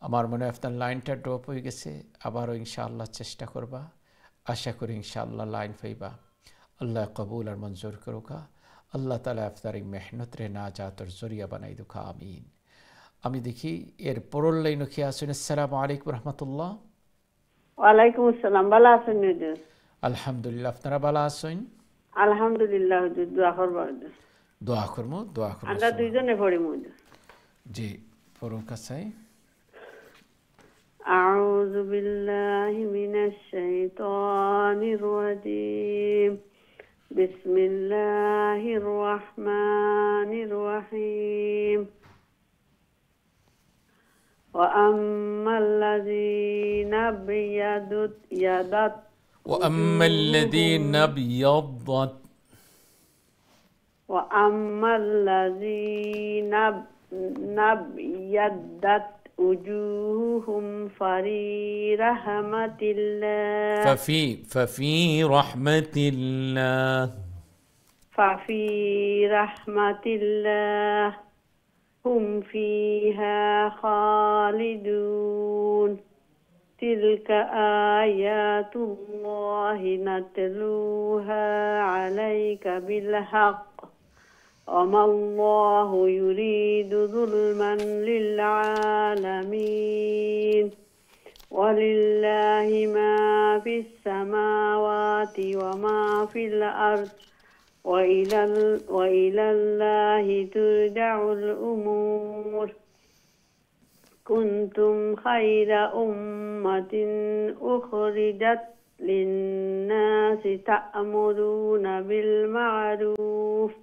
আমার মনে হয় আপনার লাইনটা ড্রপ হয়ে গেছে, আবারও ইনশাআল্লাহ চেষ্টা করবা। আশা করি ইনশাআল্লাহ লাইন পাইবা। আল্লাহ কবুল আর মঞ্জুর করুকা। আল্লাহ তাআলা আপনার এই মেহনত রে নাজাতের জরিয়া বানাই দুকা, আমিন। আমি দেখি এর পরের লাইন কি আছেন। আসসালামু আলাইকুম রহমতুল্লাহ। ওয়ালাইকুম আসসালাম, ভালো আছেন হুজুর? আলহামদুলিল্লাহ, আপনারা ভালো আছেন? আলহামদুলিল্লাহ হুজুর, দোয়া করবো হুজুর। দোয়া করবো, দোয়া করবো। আমরা দুইজনে পড়ি হুজুর। জি, পড়ুন কাছে। أعوذ بالله من الشيطان الرجيم. بسم الله الرحمن الرحيم. وأما الذين ابيضت وأما الذين ابيضت وأما الذين ابيضت وجوههم ففي رحمة الله ففي رحمة الله ففي رحمة الله هم فيها خالدون. تلك آيات الله نتلوها عليك بالحق وما الله يريد ظلما للعالمين. ولله ما في السماوات وما في الأرض وإلى الله ترجع الأمور. كنتم خير أمة أخرجت للناس تأمرون بالمعروف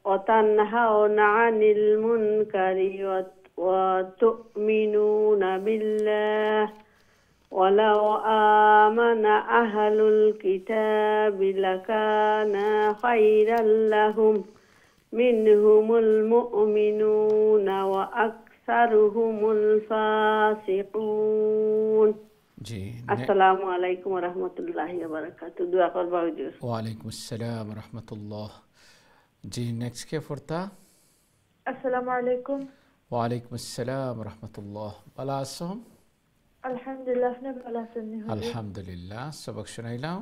وتنهون عن المنكر وتؤمنون بالله. ولو آمن أهل الكتاب لكان خيرا لهم منهم المؤمنون وأكثرهم الفاسقون. জি, আসসালামু আলাইকুম ওয়া রাহমাতুল্লাহি ওয়া বারাকাতুহু। দোয়া করবা হুজুর। ওয়া আলাইকুম আসসালাম ওয়া রাহমাতুল্লাহ। জি, নেক্সট কে পড়তা? আসসালামু আলাইকুম। ওয়া আলাইকুম আসসালাম ওয়া রাহমাতুল্লাহ। ভালো আছো? আলহামদুলিল্লাহ, আপনি ভালো আছেন? আলহামদুলিল্লাহ। সবক শুনাইলাম।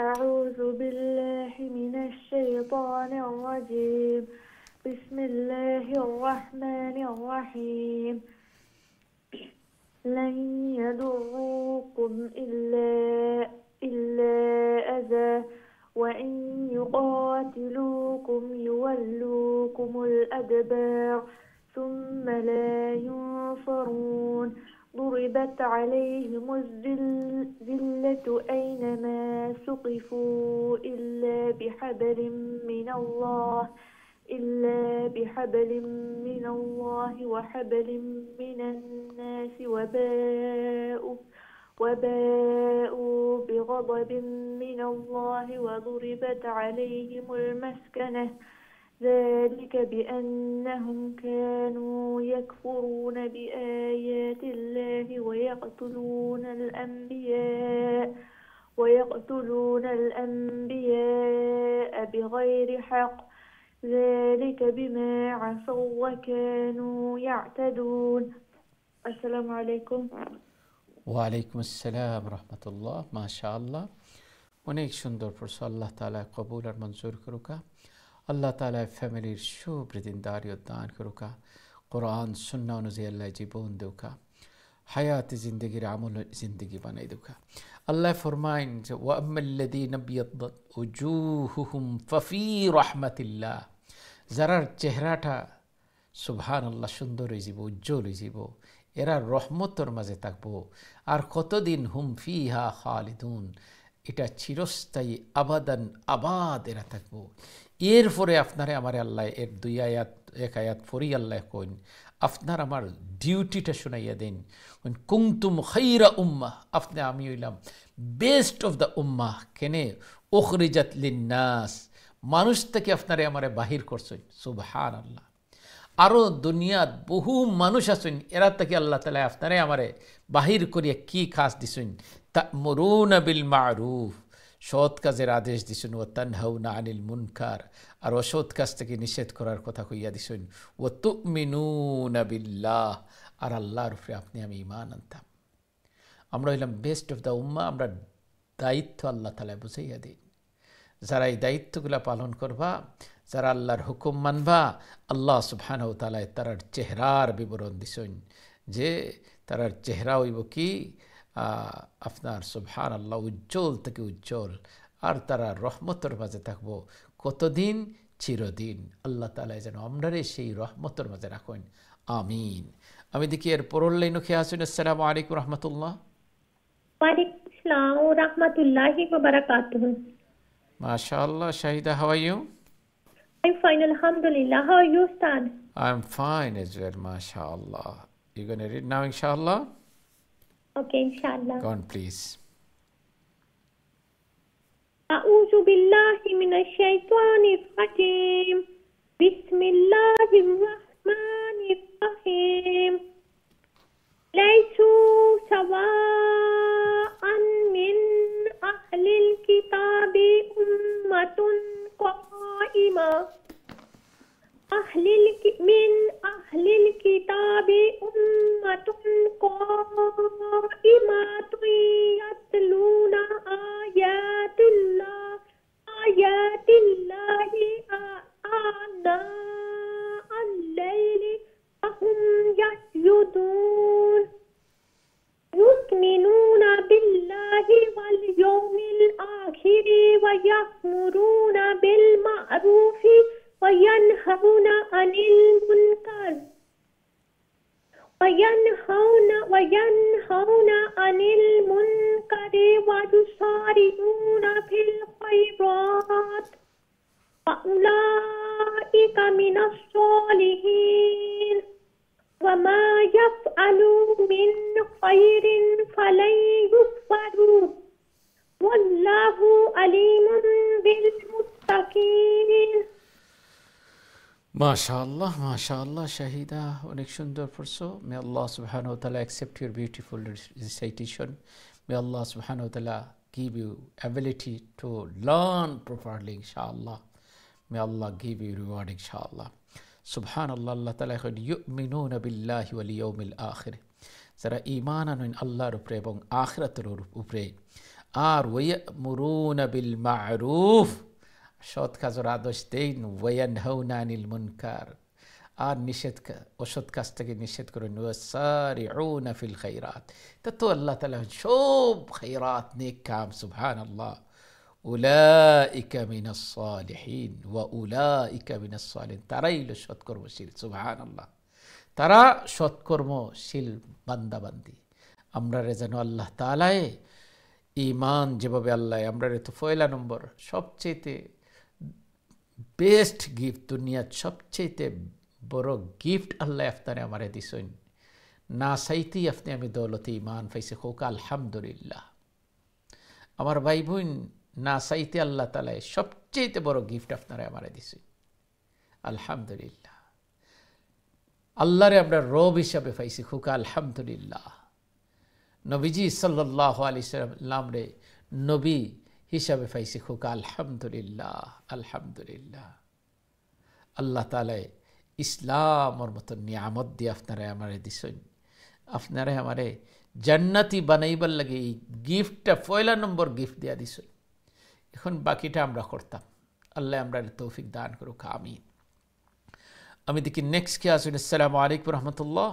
أعوذ بالله من الشيطان الرجيم. بسم الله الرحمن الرحيم. لن يضروكم إلا أذى وإن يقاتلوكم يولوكم الأدبار ثم لا ينصرون. ضربت عليهم الذلة أينما ثقفوا إلا بحبل من الله وحبل من الناس وباءوا بغضب من الله وضربت عليهم المسكنة. ذلك بأنهم كانوا يكفرون بآيات الله ويقتلون الأنبياء بغير حق. ذلك بما عصوا وكانوا يعتدون. السلام عليكم. ওয়ালাইকুম আসসালাম রহমতুল্লাহ। মাশাআল্লাহ, অনেক সুন্দর পড়ছো। আল্লাহ তাআলা কবুল আর মঞ্জুর করুকা। আল্লাহ তাআলা ফ্যামিলির সুবৃদ্ধিদারি দান করুকা। কোরআন সুন্নাহ অনুযায়ী আল্লাহ জীবন দেউকা। হায়াতে জিন্দগির আমল জিন্দগি বানাই দেউকা। আল্লাহ ফরমাইন যে ওয়াম্মাল্লাযীনা বিয়াদ্দাত উজুহুহুম ফাফি রাহমাতিল্লাহ, যারার চেহারাটা সুবহানাল্লাহ সুন্দর হয়ে যাব, উজ্জ্বল হয়ে যাব, এরা রহমতর মাঝে থাকবো। আর কতদিন হুম ফিহা খালিদুন, এটা চিরস্থায়ী আবাদান আবাদ এরা থাকবো। এরপরে আপনারে আমার আল্লাহ এর দুই আয়াত এক আয়াত পড়ি আল্লাহ কইন আপনার আমার ডিউটিটা শুনাইয়া দেন। কুনতুম খাইরা উম্মাহ, আপনি আমি হইলাম বেস্ট অফ দ্য উম্মাহ। কেনে? উখরিজাত লিন্নাস, মানুষ থেকে আপনারে আমারে বাহির করছেন। সুবহানাল্লাহ। আরও দুনিয়াত বহু মানুষ আছেন, এরা থেকে আল্লাহ তাআলা আপনারে আমারে বাহির করিয়া কি খাস দিছেন? তা'মুরুনা বিল মা'রুফ, সৎ কাজের আদেশ দিছেন। ওয়া তানহাউনা আনিল মুনকার, আর অসৎ কাজ থেকে নিষেধ করার কথা কইয়া দিছেন। ওয়া তু'মিনুনা বিল্লাহ, আর আল্লাহর উপরে আপনি আমি ঈমান আনতাম। আমরা হইলাম বেস্ট অফ দ্য উম্মাহ, আমরা দায়িত্ব আল্লাহ তাআলা বুঝাইয়া দিন। যারা এই দায়িত্বগুলা পালন করবা, যারা আল্লাহর হুকুম মানবা, আল্লাহ সুবহানাহু ওয়া তাআলা তারার চেহারার বিবরণ দিছেন যে তারার চেহারা হইব কি আপনার সুবহানাল্লাহ উজ্জ্বল থেকে উজ্জ্বল, আর তারা রহমতের মাঝে থাকবো কতদিন? চিরদিন। আল্লাহ তাআলা যেন আমরারে সেই রহমতের মাঝে রাখেন, আমিন। আমি দেখি এর পরের লাইনও খেয়ে আসুন। আসসালামু আলাইকুম রহমতুল্লাহ। ওয়ালাইকুম আসসালাম ওয়া রাহমাতুল্লাহি ওয়া বারাকাতুহু। MashaAllah, Shahida, how are you? I'm fine, alhamdulillah. How are you, Ustad? I'm fine as well, MashaAllah. You're going to read now, inshallah? Okay, inshallah. Go on, please. أعوذ بالله من الشيطان الرجيم. بسم الله الرحمن الرحيم. ليسوا سواء من أهل الكتاب أمة قائمة من أهل الكتاب أمة قائمة يتلون آيات الله آناء الليل وهم يسجدون يؤمنون بالله واليوم الآخر ويأمرون بالمعروف وينهون عن المنكر ويسارعون في الخيرات وأولئك من الصالحين وما يفعلوا من خير فلن يكفروا والله عليم بالمتقين. MashaAllah, MashaAllah, Shahida, অনেক সুন্দর পড়ছো। May Allah subhanahu wa ta'ala accept your beautiful recitation. May Allah subhanahu wa ta'ala give you ability to learn properly, inshallah. May Allah give you reward, inshallah. Subhanallah, Allah ta'ala এখন yu'minuna billahi wal yawmil akhir, যারা ঈমান আনেন আল্লাহর উপরে এবং আখিরাতের উপরে, আর ওয়ায়ামুরুনা বিল মা'রুফ, সৎ কাজের আদেশ দেন, ওয়ায়ানহাউনা আনিল মুনকার, আর অসৎ কাজ থেকে নিষেধ করেন, ওয়াসারিউনা ফিল খায়রাত, তা তো আল্লাহ তাআলা সব খায়রাত নেক কাম, সুবহানাল্লাহ। উলাইকা মিনাস সালিহিন ওয়া উলাইকা মিনাস সালিহিন, তারাই হলো সৎকর্মশীল, সুবহানাল্লাহ। তারা সৎকর্মশীল বান্দাবান্দি। আমরা যেন আল্লাহ তাআলায় ঈমান, যেভাবে আল্লাহ আমরা তো পয়লা নম্বর সবচেয়ে বেস্ট গিফট, দুনিয়ার সবচেয়ে বড় গিফট আল্লাহ আপনারে আমারে দিছেন, না চাইতেই আপনি আমি দৌলতে ঈমান পাইছি, হোক আলহামদুলিল্লাহ। আমার ভাই বোন, না চাইতে আল্লাহ তাআলা সবচেয়ে বড় গিফট আপনারে আমারে দিছেন, আলহামদুলিল্লাহ। আল্লাহরে আমরা রব হিসাবে পাইছি, হোক আলহামদুলিল্লাহ। নবীজি সাল্লাল্লাহু আলাইহি সাল্লাম রে নবী হিসাবে পাইছি, হোক আলহামদুলিল্লাহ, আলহামদুলিল্লাহ। আল্লাহ তাআলা ইসলামের মতো নিয়ামত দিয়ে আপনারা আমারে দিছেন, আপনারা আমারে জান্নাতি বানাইবার লাগে এই গিফটটা পয়লা নম্বর গিফট দিয়া দিছেন। এখন বাকিটা আমরা করতাম, আল্লাহ আমরা তৌফিক দান করুক, আমিন। আমি দেখি নেক্সট কে আসুন। আসসালামু আলাইকুম রহমতুল্লাহ।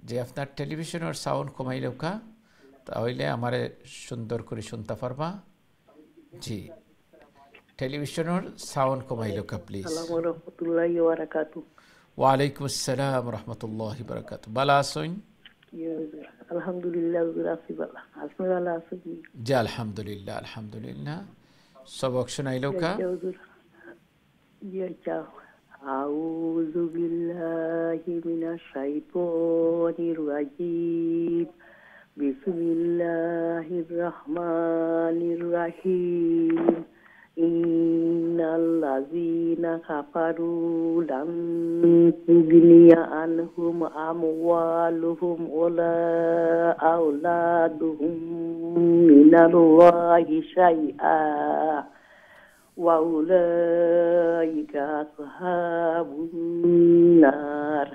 যে আপনার টেলিভিশনের সাউন্ড কমাইলেও কা, তাহলে আমারে সুন্দর করে শুনতে পারবা। জি, টেলিভিশনের সাউন্ড কমাইলেও কা প্লিজ। আসসালামু রাহমাতুল্লাহি ওয়া বারাকাতুহু। ওয়ালাইকুম আসসালাম রহমতুল্লাহি বারাকাতুহু। ভালো আছেন? আলহামদুলিল্লাহ, রাসিবাল্লাহ। আপনি ভালো আছেন? জি আলহামদুলিল্লাহ, আলহামদুলিল্লাহ। সবক শোনাইলেও কা? জি আচ্ছা। আউযু বিল্লাহি মিনাশ শাইতানির রাজীম। বিসমিল্লাহির রহমানির রহিম। ইন্নাল্লাযীনা কাফারু লান তুগনিয়া আনহুম আমওয়ালুহুম ওয়ালা আওলাদুহুম মিনাল্লাহি শাইআ ওয়া উলাইকা আসহাবুন নার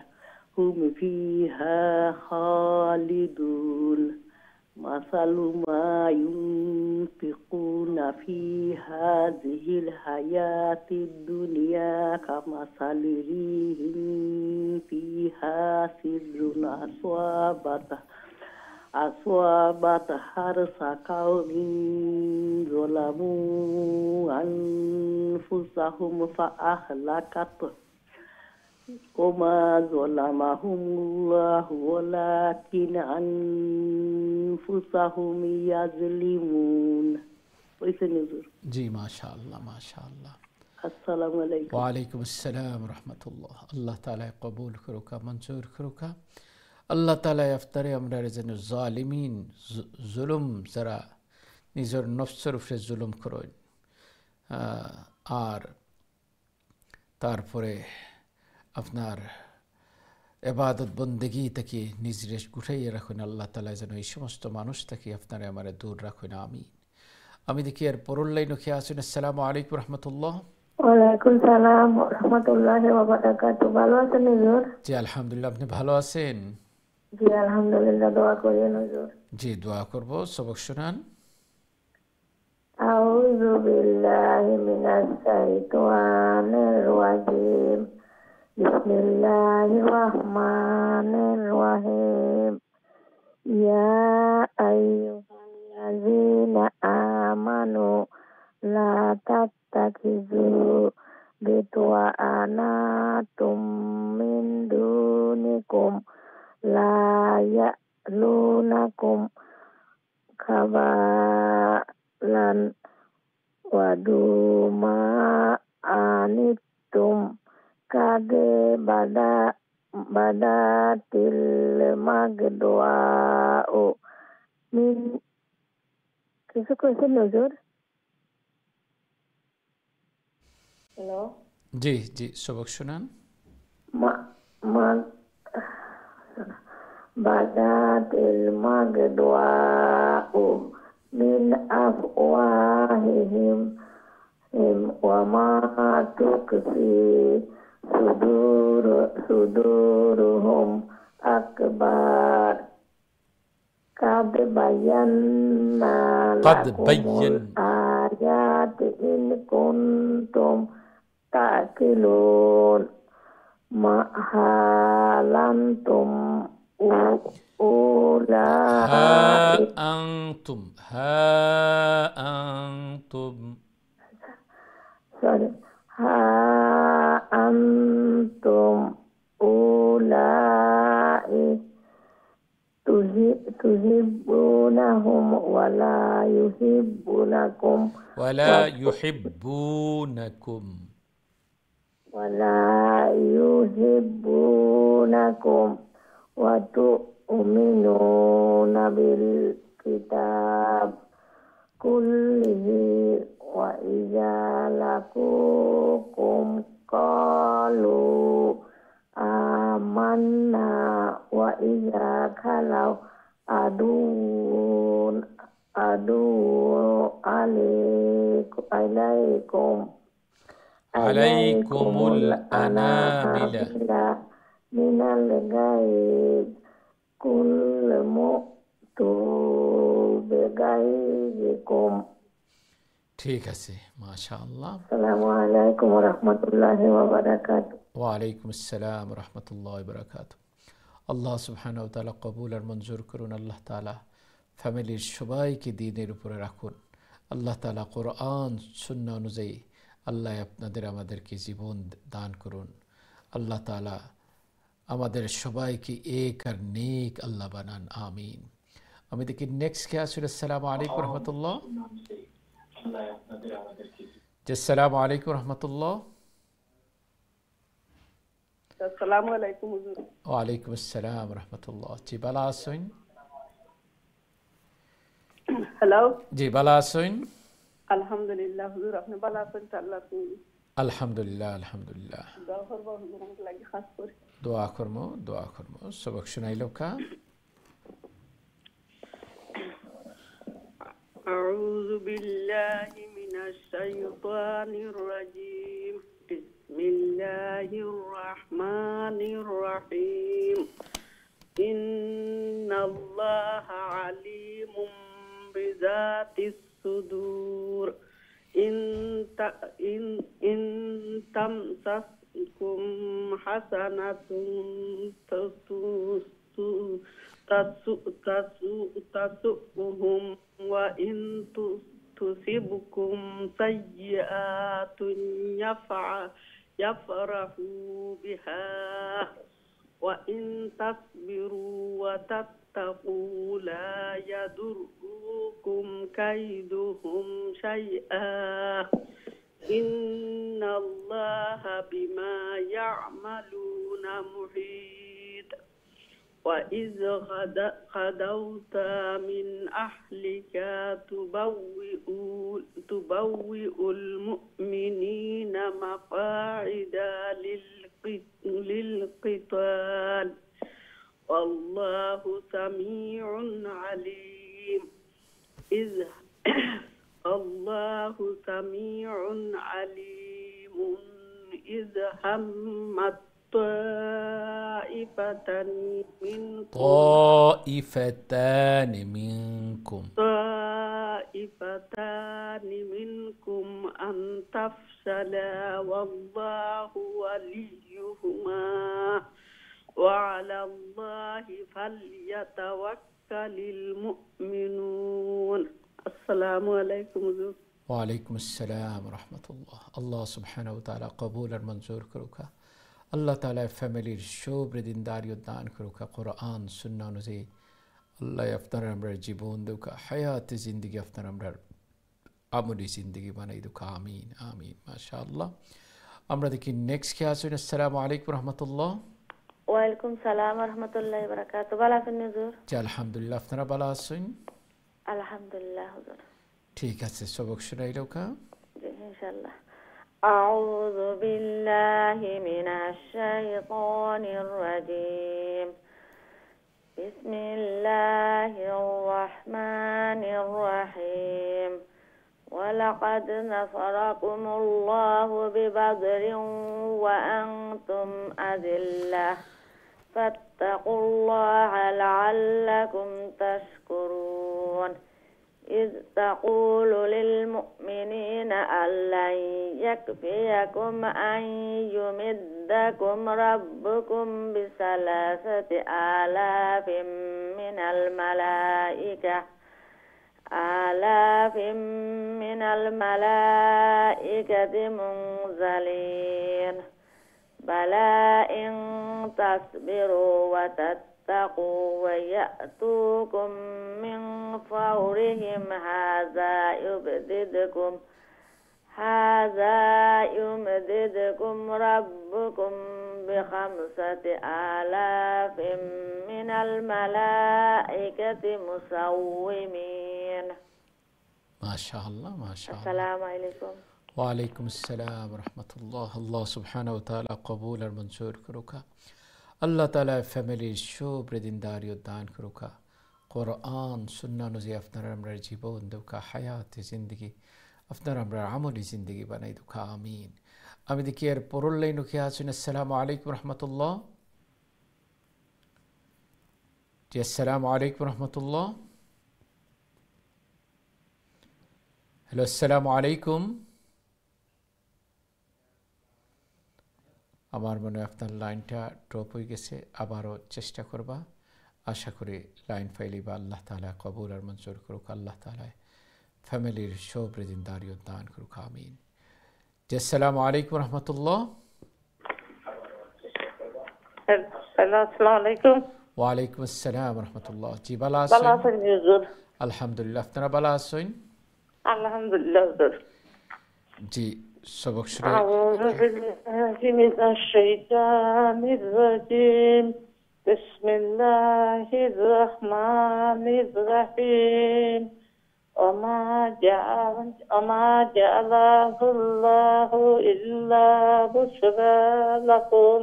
هم فيها خالدون مثل ما ينفقون في هذه الحياة الدنيا كمثل ريح فيها سر أصابت حرث قوم ظلموا أنفسهم فأهلكته وما ظلمهم الله ولكن أنفسهم يظلمون. জি মাশাআল্লাহ মাশাআল্লাহ। আসসালামু আলাইকুম। ওয়ালাইকুম আসসালাম রহমতুল্লাহ। আল্লাহ তাআলা কবুল করুকা, মঞ্জুর করুকা। আল্লাহ তাআলা ইফতারে আমরা যেন জালিমিন জুলুম যারা নিজের নফসের উপরে জুলুম করেন আর তারপরে আপনার ইবাদত বন্দেগী থেকে নিজরে গুটাইয়ে রাখুন। আল্লাহ তাআলা যেন এই সমস্ত মানুষ থেকে আপনারে আমারে দূর রাখুন, আমিন। আমি দেখি এর পরের লাইনে খেয়ে আসুন। আসসালামু আলাইকুম রহমতুল্লাহ। ওয়ালাইকুম সালাম ওয়া রাহমাতুল্লাহি ওয়া বারাকাতুহু। ভালো আছেন হুজুর? জি আলহামদুলিল্লাহ, আপনি ভালো আছেন? জি আলহামদুলিল্লাহ, দোয়া করেন হুজুর। জি দোয়া করব, সবক শুনান। আউযু বিল্লাহি মিনাশ শাইতানির রাজিম। বিসমিল্লাহির রহমানির রহিম। ইয়া আইয়ুহাল্লাযীনা আমানু লা তাত্তাখিযু বিতওয়ানাতুম মিন দুনিকুম লা ইয়ালুনাকুম খাবালান ওয়াদুমা আনিতুম কাদে বাদাতিল মাগদুআ মিন। কিছু কইছেন হুজুর? হ্যালো, জি জি সবক শুনান। বাদাতিল মাগদুআ মিন আফওয়াহিহিম ওয়া মা তুকফি সুদুরুহুম আকবার। قد بينا لكم الآيات إن كنتم تعقلون ما أنتم أولئك أنتم أولئك تحبونهم ولا يحبونكم وتؤمنون بالكتاب كله وإذا لقوكم قالوا آمنا وإذا خلوا عدو عليكم الأنامل من الغيظ كل مؤتوا بغيظكم। ঠিক আছে, মাশাআল্লাহ। আসসালামু আলাইকুম ওয়া রাহমাতুল্লাহি ওয়া বারাকাতুহু। ওয়া আলাইকুম আসসালাম ওয়া রাহমাতুল্লাহি ওয়া বারাকাতুহু। আল্লাহ সুবহানাহু ওয়া তাআলা কবুল আর মঞ্জুর করুন। আল্লাহ তাআলা ফ্যামিলির সবাইকে দ্বীনের উপরে রাখুন। আল্লাহ তাআলা কোরআন সুন্নাহ অনুযায়ী আল্লাহ আপনাদের আমাদেরকে জীবন দান করুন। আল্লাহ তাআলা আমাদের সবাইকে এক আর নেক আল্লাহ বানান, আমিন। আমি দেখি নেক্সট কে আসলে। আসসালামু আলাইকুম রহমতুল্লাহ। আসসালামু আলাইকুম রহমতুল্লাহ। আসসালামু আলাইকুম হুজুর। ওয়ালাইকুম আসসালাম রহমতুল্লাহ। জি ভালো আছেন? হ্যালো, জি ভালো আছেন? আলহামদুলিল্লাহ হুজুর, আপনি ভালো আছেন? আল্লাহ আলহামদুলিল্লাহ আলহামদুলিল্লাহ। দোয়া করব হুজুর, আমাকে লাগি খাস করে দোয়া করবো। সবক শুনাইলো কা। আউযু বিল্লাহি মিনাশ শাইতানির রাজীম। বিসমিল্লাহির রহমানির রহিম। إن الله عليم بذات الصدور إن تمسسكم حسنة تسؤهم وإن تصبكم سيئات يفرحوا بها وإن تصبروا وتتقوا لا يضركم كيدهم شيئا إن الله بما يعملون محيط وإذ غدوت من أهلك تبوئ المؤمنين مقاعد للقتال والله سميع عليم الله سميع عليم إذ همت طائفتان منكم أن تفشلا والله وليهما وعلى الله فليتوكل المؤمنون. السلام عليكم. وعليكم السلام ورحمة الله. الله سبحانه وتعالى قبول منظور كروكا. الله تعالى فاميلي شوبر دينداريو دان كروكا قرآن سنة نزي الله يفتر أمر جيبون دوكا حياة زندگي يفتر أمر عملي زندگي بناي دوكا آمين آمين ما شاء الله. أمر دكي next كياسون. السلام عليكم ورحمة الله. وعليكم السلام ورحمة الله وبركاته. بلا في النزور الحمد لله افتر بلا سن. الحمد لله حضور. ठीक है सबक सुनाइलो का إن شاء الله. أعوذ بالله من الشيطان الرجيم. بسم الله الرحمن الرحيم. ولقد نصركم الله ببدر وأنتم أذلة فاتقوا الله لعلكم تشكرون. إذ تقول للمؤمنين ألن يكفيكم أن يمدكم ربكم ب3,000 من الملائكة منزلين بلى إن تصبروا وتتقوا ويأتوكم من فورهم هذا يمددكم ربكم ب5,000 من الملائكة مسومين. ما شاء الله ما شاء الله. السلام عليكم. وعليكم السلام ورحمة الله. الله سبحانه وتعالى قبول المنصور كروكا. الله تعالى فاميلي شو بردين داريو دان كروكا قرآن سنة نزي أفنر أمر جيبون دوكا حياة زندگي أفنر أمر عملي زندگي بناي دوكا آمين. أمي دكير برول لينو كياسون. السلام عليكم ورحمة الله. جي السلام عليكم ورحمة الله. هلو السلام عليكم. আমার মনে আপনার লাইনটা ড্রপ হয়ে গেছে আবারও চেষ্টা করবা আশা করি লাইন ফাইলিবা আল্লাহ তাআলা কবুল আর মঞ্জুর করুক আল্লাহ তাআলা ফ্যামিলির সব রিজিনদারিও দান করুক আমিন আসসালামু আলাইকুম রাহমাতুল্লাহ আসসালামু আলাইকুম ওয়া আলাইকুম আসসালাম রাহমাতুল্লাহ জি বালা আছেন হুজুর আলহামদুলিল্লাহ আপনারা বালা আছেন আলহামদুলিল্লাহ হুজুর জি سبق شروع أعوذ بالله من الشيطان الرجيم بسم الله الرحمن الرحيم وما جعله الله إلا بشرى لكم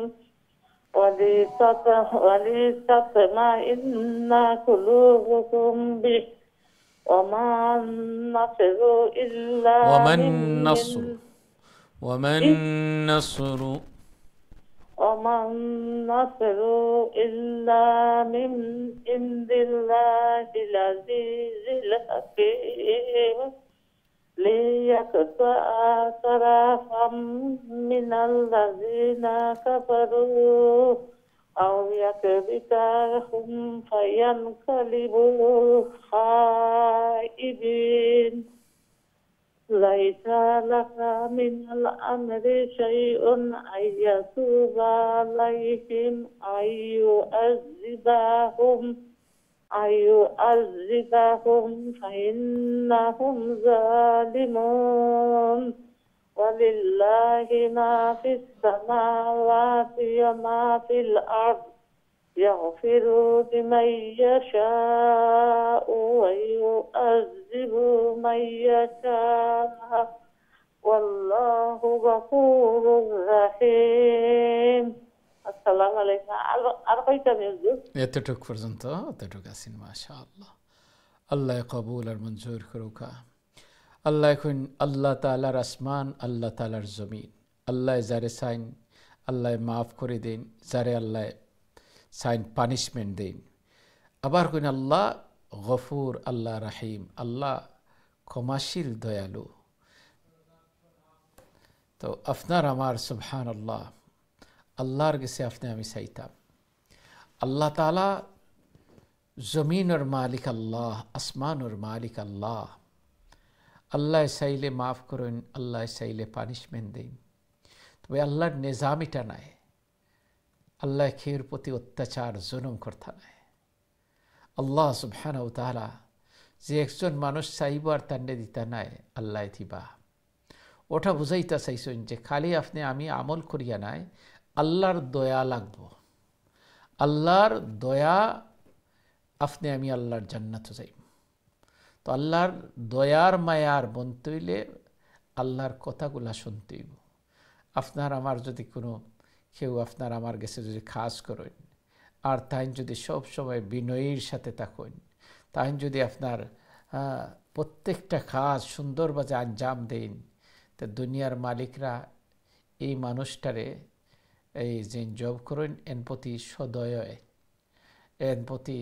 ولتطمئن قلوبكم به وما النصر إلا وما النصر وما النصر إلا من عند الله العزيز الحكيم ليقطع طرفا من الذين كفروا أو يكبتهم فينقلبوا خائبين ليس لك من الأمر شيء أن يتوب عليهم أن يعذبهم فإنهم ظالمون ولله ما في السماوات وما في الأرض يغفر لمن يشاء ويعذب من يشاء والله غفور رحيم السلام عليكم أرقيتم يزدو এতটুক পর্যন্ত এতটুক আছেন মাশাআল্লাহ আল্লাহ কবুল আর মঞ্জুর করুকা আল্লাহ এখন আল্লাহ তাআলার আসমান আল্লাহ তাআলার জমিন আল্লাহ যারে চাইন আল্লাহ মাফ করে দেন যারে আল্লাহ চাইন পানিশমেন্ট দেন আবার কোন আল্লাহ গফুর আল্লাহ রাহিম আল্লাহ ক্ষমাশীল দয়ালু তো আপনার আমার সুবহানাল্লাহ আল্লাহর কাছে আপনি আমি চাইতাম আল্লাহ তাআলা জমিনের মালিক আল্লাহ আসমানের মালিক আল্লাহ আল্লাহ চাইলে মাফ করেন আল্লাহ চাইলে পানিশমেন্ট দেন তবে আল্লাহর নিজামিটা নাই আল্লাহ খের প্রতি অত্যাচার জুলুম করতে নাই আল্লাহ সুবহানাহু ওয়া তাআলা যে একজন মানুষ চাইব আর তান্ডে দিতে নাই আল্লাহ দিবা ওটা বুঝাইতে চাইছেন যে খালি আপনি আমি আমল করিয়া নাই আল্লাহর দয়া লাগবো আল্লাহর দয়া আপনি আমি আল্লাহর জান্নাতে যাইব তো আল্লাহর দয়ার মায়ার বনতে হইলে আল্লাহর কথাগুলা শুনতে হইব আপনার আমার যদি কোনো কেউ আপনার আমার কাছে যদি খাস করেন আর তাই যদি সব সময় বিনয়ের সাথে থাকেন তাই যদি আপনার প্রত্যেকটা কাজ সুন্দরভাবে আঞ্জাম দেন তো দুনিয়ার মালিকরা এই মানুষটারে এই যে জব করেন এর প্রতি সদয় এর প্রতি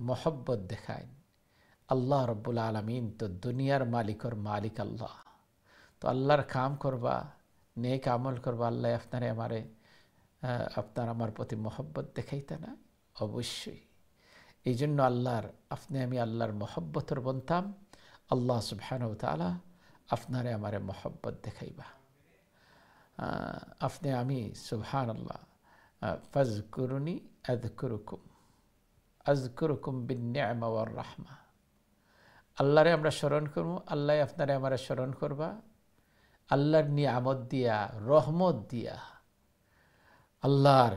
মহব্বত দেখায় আল্লাহ রব্বুল আলামিন তো দুনিয়ার মালিকর মালিক আল্লাহ তো আল্লাহর কাম করবা নেক আমল করবা আল্লাহ আপনারে আমারে আপনার আমার প্রতি মহব্বত দেখাইতে না অবশ্যই এই জন্য আল্লাহর আপনি আমি আল্লাহর মহব্বতর বনতাম আল্লাহ সুবহানাহু ওয়া তাআলা আপনারে আমারে মহব্বত দেখাইবা আপনি আমি সুবহানাল্লাহ ফাজকুরুনি আযকুরুকুম বিন-নি'মা ওয়ার রাহমা আল্লাহরে আমরা স্মরণ করব আল্লাহ আপনারে আমারে স্মরণ করবা আল্লাহর নিয়ামত দিয়া রহমত দিয়া আল্লাহর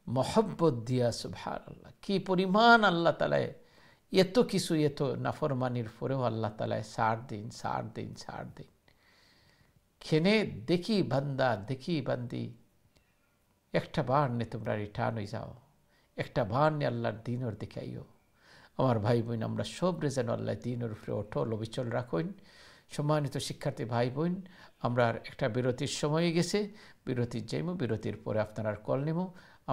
মহব্বত দিয়া সুবহানাল্লাহ কি পরিমাণ আল্লাহ তাআলা এত কিছু এত নাফরমানির পরেও আল্লাহ তাআলা ছাড় দিন খেনে দেখি বান্দা দেখি বান্দি একটা বার নে তোমরা রিটার্ন হয়ে যাও একটা বার নে আল্লাহর দিনের দিকে আইও আমার ভাই বোন আমরা সব যেন আল্লাহ দিনের উপরে অটল অবিচল রাখুন সম্মানিত শিক্ষার্থী ভাই বোন আমরা একটা বিরতির সময় গেছে বিরতির যাইব বিরতির পরে আপনারা কল নেব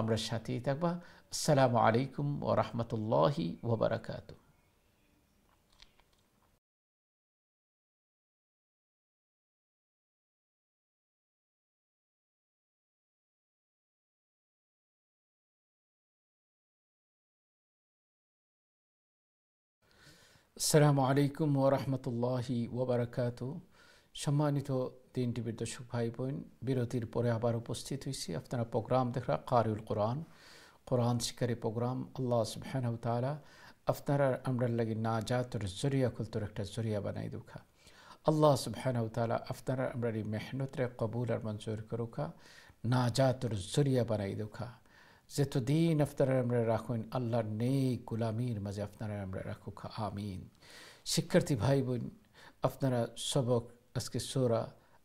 আমরা সাথেই থাকবা আসসালামু আলাইকুম ওয়া রাহমাতুল্লাহি ওয়া বারাকাতুহু আসসালামু আলাইকুম ওয়া রাহমাতুল্লাহি ওয়া বারাকাতুহু সম্মানিত তিন টিভির দর্শক ভাই বোন বিরতির পরে আবার উপস্থিত হয়েছি আপনারা প্রোগ্রাম দেখা কারিউল কোরআন শিকারী প্রোগ্রাম আল্লাহ সুবহানাহু ওয়া তাআলা আপনারা আমরা লাগি নাজাতের জরিয়া খুলতর একটা জরিয়া বানাই দুখা আল্লাহ সুবহানাহু ওয়া তাআলা আপনারা আমরা মেহনতরে কবুল আর মঞ্জুর করুকা নাজাতের জরিয়া বানাই দুখা যতদিন আপনারা আমরা রাখুন আল্লাহর নেক গোলামির মাঝে আপনারা আমরা রাখুকা আমিন শিক্ষার্থী ভাই বোন আপনারা সবক আজকে সূরা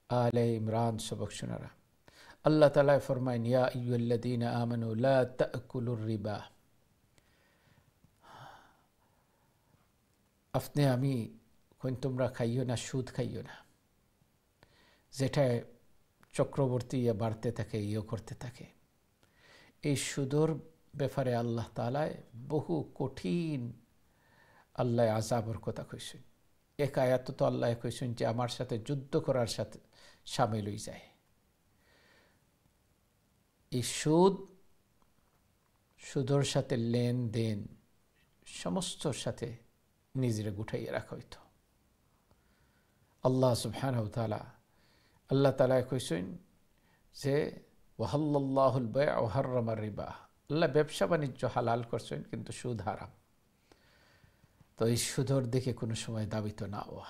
আলে ইমরান সবক শোনারা আল্লাহ তাআলা ফরমায় ইয়া আইয়ুহাল্লাযীনা আমানু লা তাকুলুর রিবা আপনি আমি কোন তোমরা খাইও না সুদ খাইও না যেটা চক্রবর্তী বাড়তে থাকে ইয়ে করতে থাকে এই সুদর ব্যাপারে আল্লাহ তাআলা বহু কঠিন আল্লাহ আযাবের কথা কইছেন। এক আয়াত তো আল্লাহ কইছেন যে আমার সাথে যুদ্ধ করার সাথে শামিল হয়ে যায়। এই সুদর সাথে লেনদেন সমস্তর সাথে নিজের গুটাইয়ে রাখা হইত। আল্লাহ সুবহানাহু ওয়া তাআলা আল্লাহ তাআলা কইছেন যে ওয়াহাল্লাল্লাহুল বাই'a ওয়া হাররামার রিবা, আল্লাহ ব্যবসা বাণিজ্য হালাল করছেন কিন্তু সুদ হারাম। তো এই সুদর দিকে কোনো সময় দাবিত না হওয়া।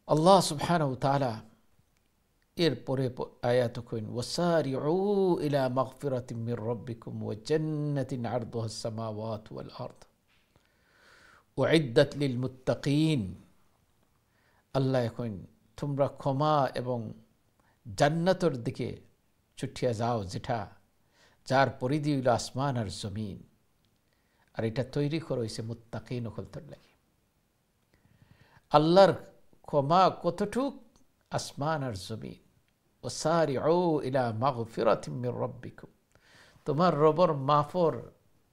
আল্লাহ সুবহানাহু ওয়া তাআলা এরপরে আয়াত কইন ওয়াসারিউ ইলা মাগফিরাতিম মির রাব্বিকুম ওয়া জান্নাতিন আরদুহাস সামাওয়াতু ওয়াল আরদ উইদ্দাত লিল মুত্তাকিন। আল্লাহ কইন তোমরা ক্ষমা এবং জান্নাতের দিকে ছুটিয়া যাও, যেটা যার পরিধি হইল আসমান আর জমিন, আর এটা তৈরি করা হয়েছে মুত্তাকিন হলতর লাগে। আল্লাহর ক্ষমা কতটুক? আসমান আর জমিন। ওয়াসারিউ ইলা মাগফিরাতিম মির রাব্বিকুম, তোমার রবের মাফর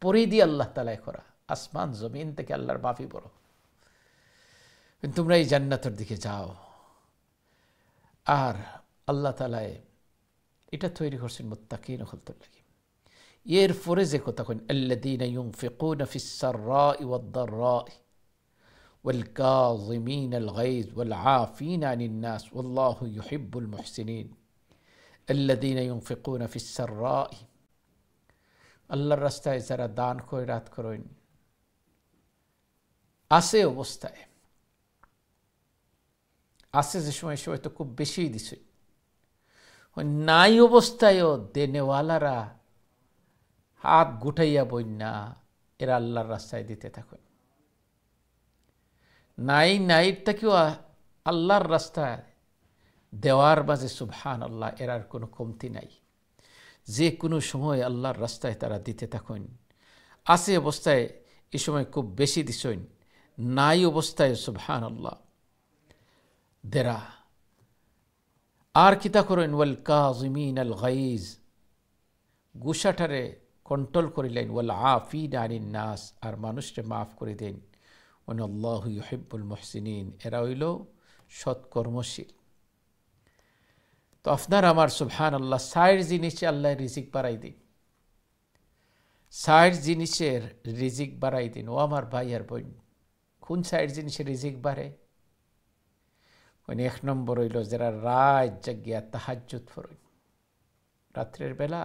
পরিধি আল্লাহ তাআলা করা, আসমান জমিন থেকে আল্লাহর মাফি বড়। তোমরা এই জান্নাতের দিকে যাও। আর আল্লাহ তাআলা এটা তৈরি করছেন মুত্তাকিন হলতর লাগে। এরপরে যে কথা কইন আল্লাযীনা ইউনফিকুনা ফিস সাররাই ওয়াদ দাররাই ওয়াল কাযিমিনাল গায়জ ওয়াল আফিনা আনিন নাস ওয়াল্লাহু ইউহিব্বুল মুহসিনিন। আল্লাযীনা ইউনফিকুনা ফিস সাররাই, আল্লাহর রাস্তায় যারা দান খয়রাত করেন আছে অবস্থায়, আছে যে সময় তো খুব বেশি দিছে, নাই অবস্থায়ও দেনেওয়ালারা হাত গুটাইয়া বন্যা এরা আল্লাহর রাস্তায় দিতে থাকেন। নাইটাকেও আল্লাহর রাস্তায় দেওয়ার মাঝে সুবহানাল্লাহ এরার কোনো কমতি নাই। যে কোনো সময় আল্লাহর রাস্তায় তারা দিতে থাকেন। আছে অবস্থায় এ সময় খুব বেশি দিছেন, নাই অবস্থায় সুবহানাল্লাহ দেরা। আর কিতা করেন ওয়াল কাযিমিনাল গায়জ, গুসাটারে কন্ট্রোল করিলেন, ওয়াল আফিনা আনিন নাস, আর মানুষকে মাফ করে দেন। ওয়াল্লাহু ইউহিব্বুল মুহসিনিন, এরা হইল সৎকর্মশীল। তো আপনার আমার সুবহানাল্লাহ ৬০ জিনিসে আল্লাহ রিজিক বাড়াই দিন, ৬০ জিনিসের রিজিক বাড়াই দিন। ও আমার ভাই আর বোন, কোন ৬০ জিনিসের রিজিক বাড়ে? এক নম্বর হইল যারা রাত জাগিয়া তাহাজ্জুদ পড়েন, রাত্রের বেলা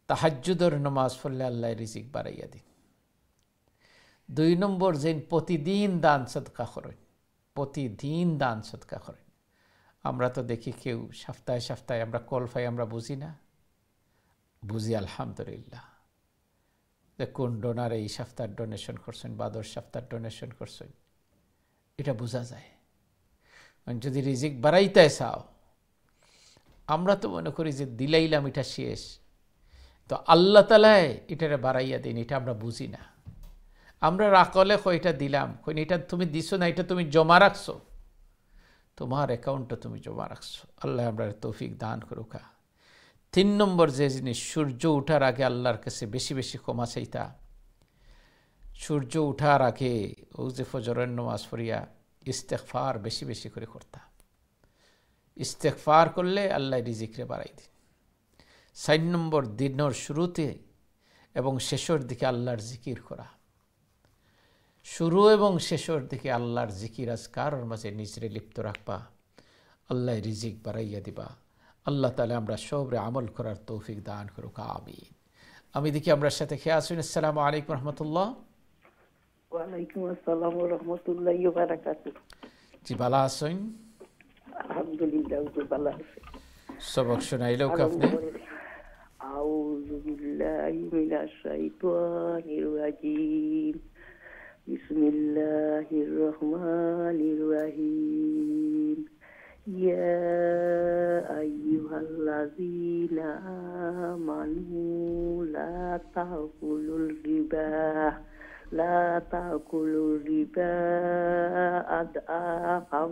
তাহাজ্জুদের নামাজ পড়লে আল্লাহ রিজিক বাড়াইয়া দিন। ২ নম্বর যেন প্রতিদিন দান সদকা করেন, প্রতিদিন দান সদকা করেন। আমরা তো দেখি কেউ সপ্তাহে সপ্তাহে আমরা কল পাই, আমরা বুঝি না, বুঝি আলহামদুলিল্লাহ যে কোন ডোনার এই সপ্তাহ ডোনেশন করছেন বা ১০ সপ্তাহ ডোনেশন করছেন, এটা বোঝা যায়। যদি রিজিক বাড়াইতে চাও, আমরা তো মনে করি যে দিলাইলাম এটা শেষ, তো আল্লাহ তাআলা এটারে বাড়াইয়া দিন, এটা আমরা বুঝি না। আমরা রাখলে এটা দিলাম, এটা তুমি দিছো না, এটা তুমি জমা রাখছো, তোমার অ্যাকাউন্টে তুমি জমা রাখছো। আল্লাহ আমরা তৌফিক দান করুকা। ৩ নম্বর যে জিনিস, সূর্য উঠার আগে আল্লাহর কাছে বেশি বেশি ক্ষমা চাইতা। সূর্য উঠার আগে ও যে ফজরের নামাজ পড়িয়া ইস্তেগফার বেশি বেশি করে করতা। ইস্তেগফার করলে আল্লাহ রিজিকরে বাড়াই দিন। ৪ নম্বর দিনের শুরুতে এবং শেষের দিকে আল্লাহর জিকির করা। শুরু এবং শেষের দিকে আল্লাহর জিকির আজকারের মাঝে নিজরে লিপ্ত রাখবা, আল্লাহ রিজিক বাড়াইয়া দিবা। আল্লাহ তাআলা আমরা সবরে আমল করার তৌফিক দান করুক, আমিন। আমি দেখি আমরা সাথে খেয়ে আসুন। আসসালামু আলাইকুম রহমতুল্লাহ। ওয়ালাইকুম আসসালাম ওয়া রাহমাতুল্লাহি ওয়া বারাকাতুহু। জি ভালো আছেন? আলহামদুলিল্লাহ ভালো আছি। সবক শোনাইলেও আপনি? আউযু বিল্লাহি মিনাশ শাইতানির রাজীম। বিসমিল্লাহির রহমানির রহিম। ইয়া আইয়ুহাল্লাযীনা আমানু লা তাকুলুর রিবা لا تأكلوا الربا أضعافا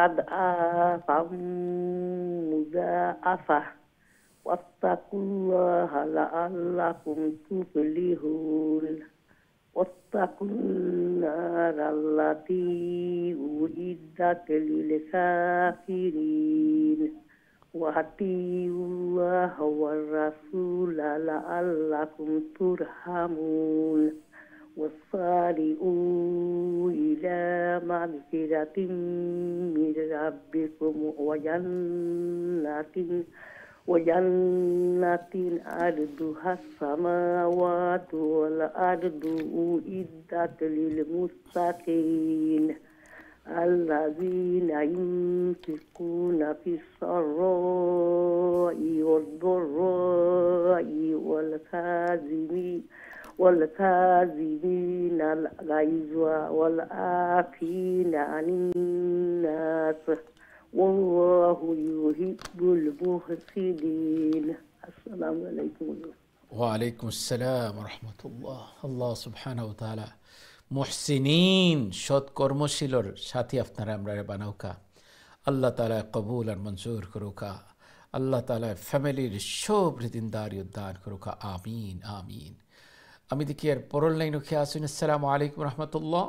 أضعافا مضاعفة واتقوا الله لعلكم تفلحون واتقوا النار التي أعدت للكافرين وأطيعوا الله والرسول لعلكم ترحمون وسارعوا إلى مغفرة من ربكم وجنة أرضها السماوات والأرض أعدت للمتقين الذين ينفقون في السراء والضراء والكاظمين الغيظ والعافين عن الناس والله يحب المحسنين. السلام عليكم. ওয়ালাইকুম আসসালাম রহমতুল্লাহ। আল্লাহ সুবহানাহু ওয়া তাআলা মুহসিনিন সৎ কর্মশীলর সাথী আপনারা আমরা বানাওকা। আল্লাহ তাআলা কবুল আর মঞ্জুর করুকা। আল্লাহ তাআলা ফ্যামিলির সব দিনদারি উদ্ধার করুকা। আমিন আমিন। আমি দেখি আর পরল লাইন কে আসুন। আসসালামু আলাইকুম রহমতুল্লাহ।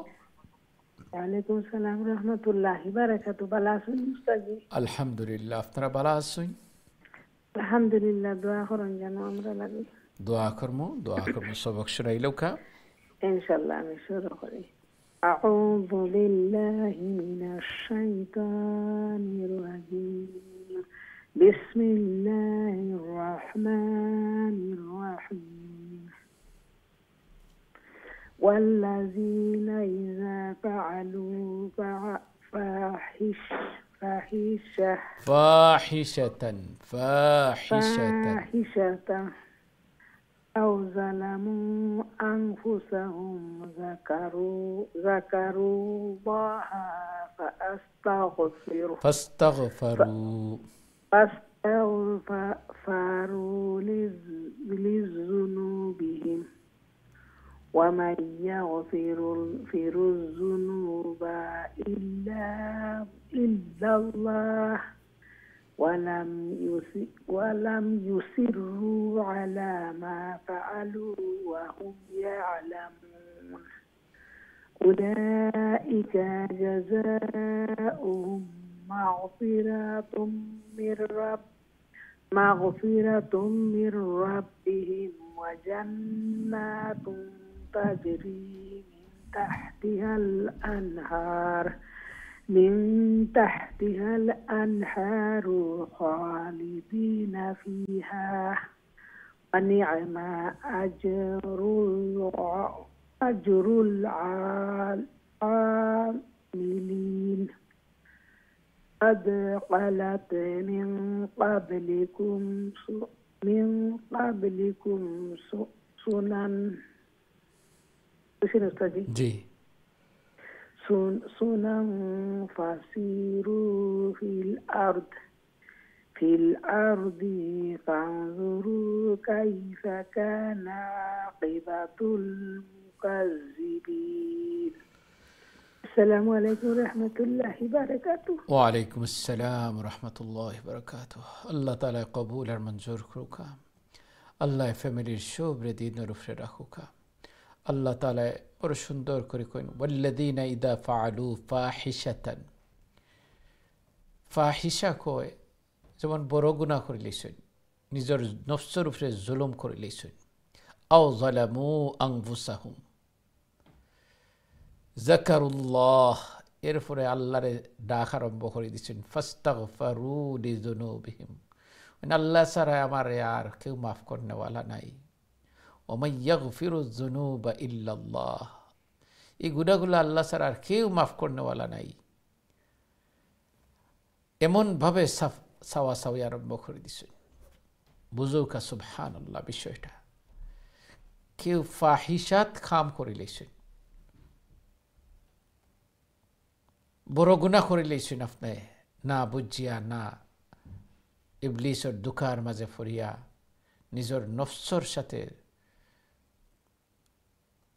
ওয়ালাইকুম আসসালাম রহমতুল্লাহি বারাকাতু। ভালো আছেন উস্তাদজি? আলহামদুলিল্লাহ। আপনারা ভালো আছেন? আলহামদুলিল্লাহ। দোয়া করুন যেন আমরা লাগি। দোয়া করমু সবক শুনাইলৌকা ইনশাআল্লাহ। আমি শুরু করি। আউযু বিল্লাহি মিনাশ শাইতানির রাজিম। বিসমিল্লাহির রাহমানির রাহিম। والذين إذا فعلوا فاحشة أو ظلموا أنفسهم ذكروا الله فاستغفروا لذنوبهم ومن يغفر الذنوب إلا الله ولم يصروا على ما فعلوا وهم يعلمون أولئك جزاؤهم مغفرة من ربهم وجنات تجري من تحتها الأنهار خالدين فيها ونعم أجر العاملين قد خلت من قبلكم سنن जी سنن فسيروا في الأرض فانظروا كيف كان عاقبة المكذبين. السلام عليكم ورحمة الله وبركاته. وعليكم السلام ورحمة الله وبركاته. الله تعالى قبول المنظور كروكا. الله فاميلي شوبر دين رفر রাখুকা। আল্লাহ তাআলা বড় সুন্দর করে কইন ওয়াল্লাযীনা ইযা ফাআলু ফাহিশাতান। ফাহিশা কয় যেমন বড় গুনাহ করে লইছেন, নিজের নফসের উপরে জুলুম করে লইছেন। আও যালামু আনফুসাহুম যাকারুল্লাহ, এরপরে আল্লাহরে ডাক আরম্ভ করে দিচ্ছেন। ফাস্তাগফারু লিযুনুবিহিম, আল্লাহ ছাড়া আমার আর কেউ মাফ করনেওয়ালা নাই। ওমান ইয়াগফিরু যুনুবা ইল্লাল্লাহ, এই গুনাহগুলো আল্লাহ ছাড়া আর কেউ মাফ করনেওয়ালা নাই। এমনভাবে সাওয়াসাওয়ি আরম্ভ করে দিচ্ছেন। বুঝুকা সুবহানাল্লাহ বিষয়টা। কেউ ফাহিশাত খাম করে লইছেন, বড় গুনাহ করে লইছেন আপনি না বুঝিয়া, না ইবলিসের দুকার মাঝে ফরিয়া নিজের নফসর সাথে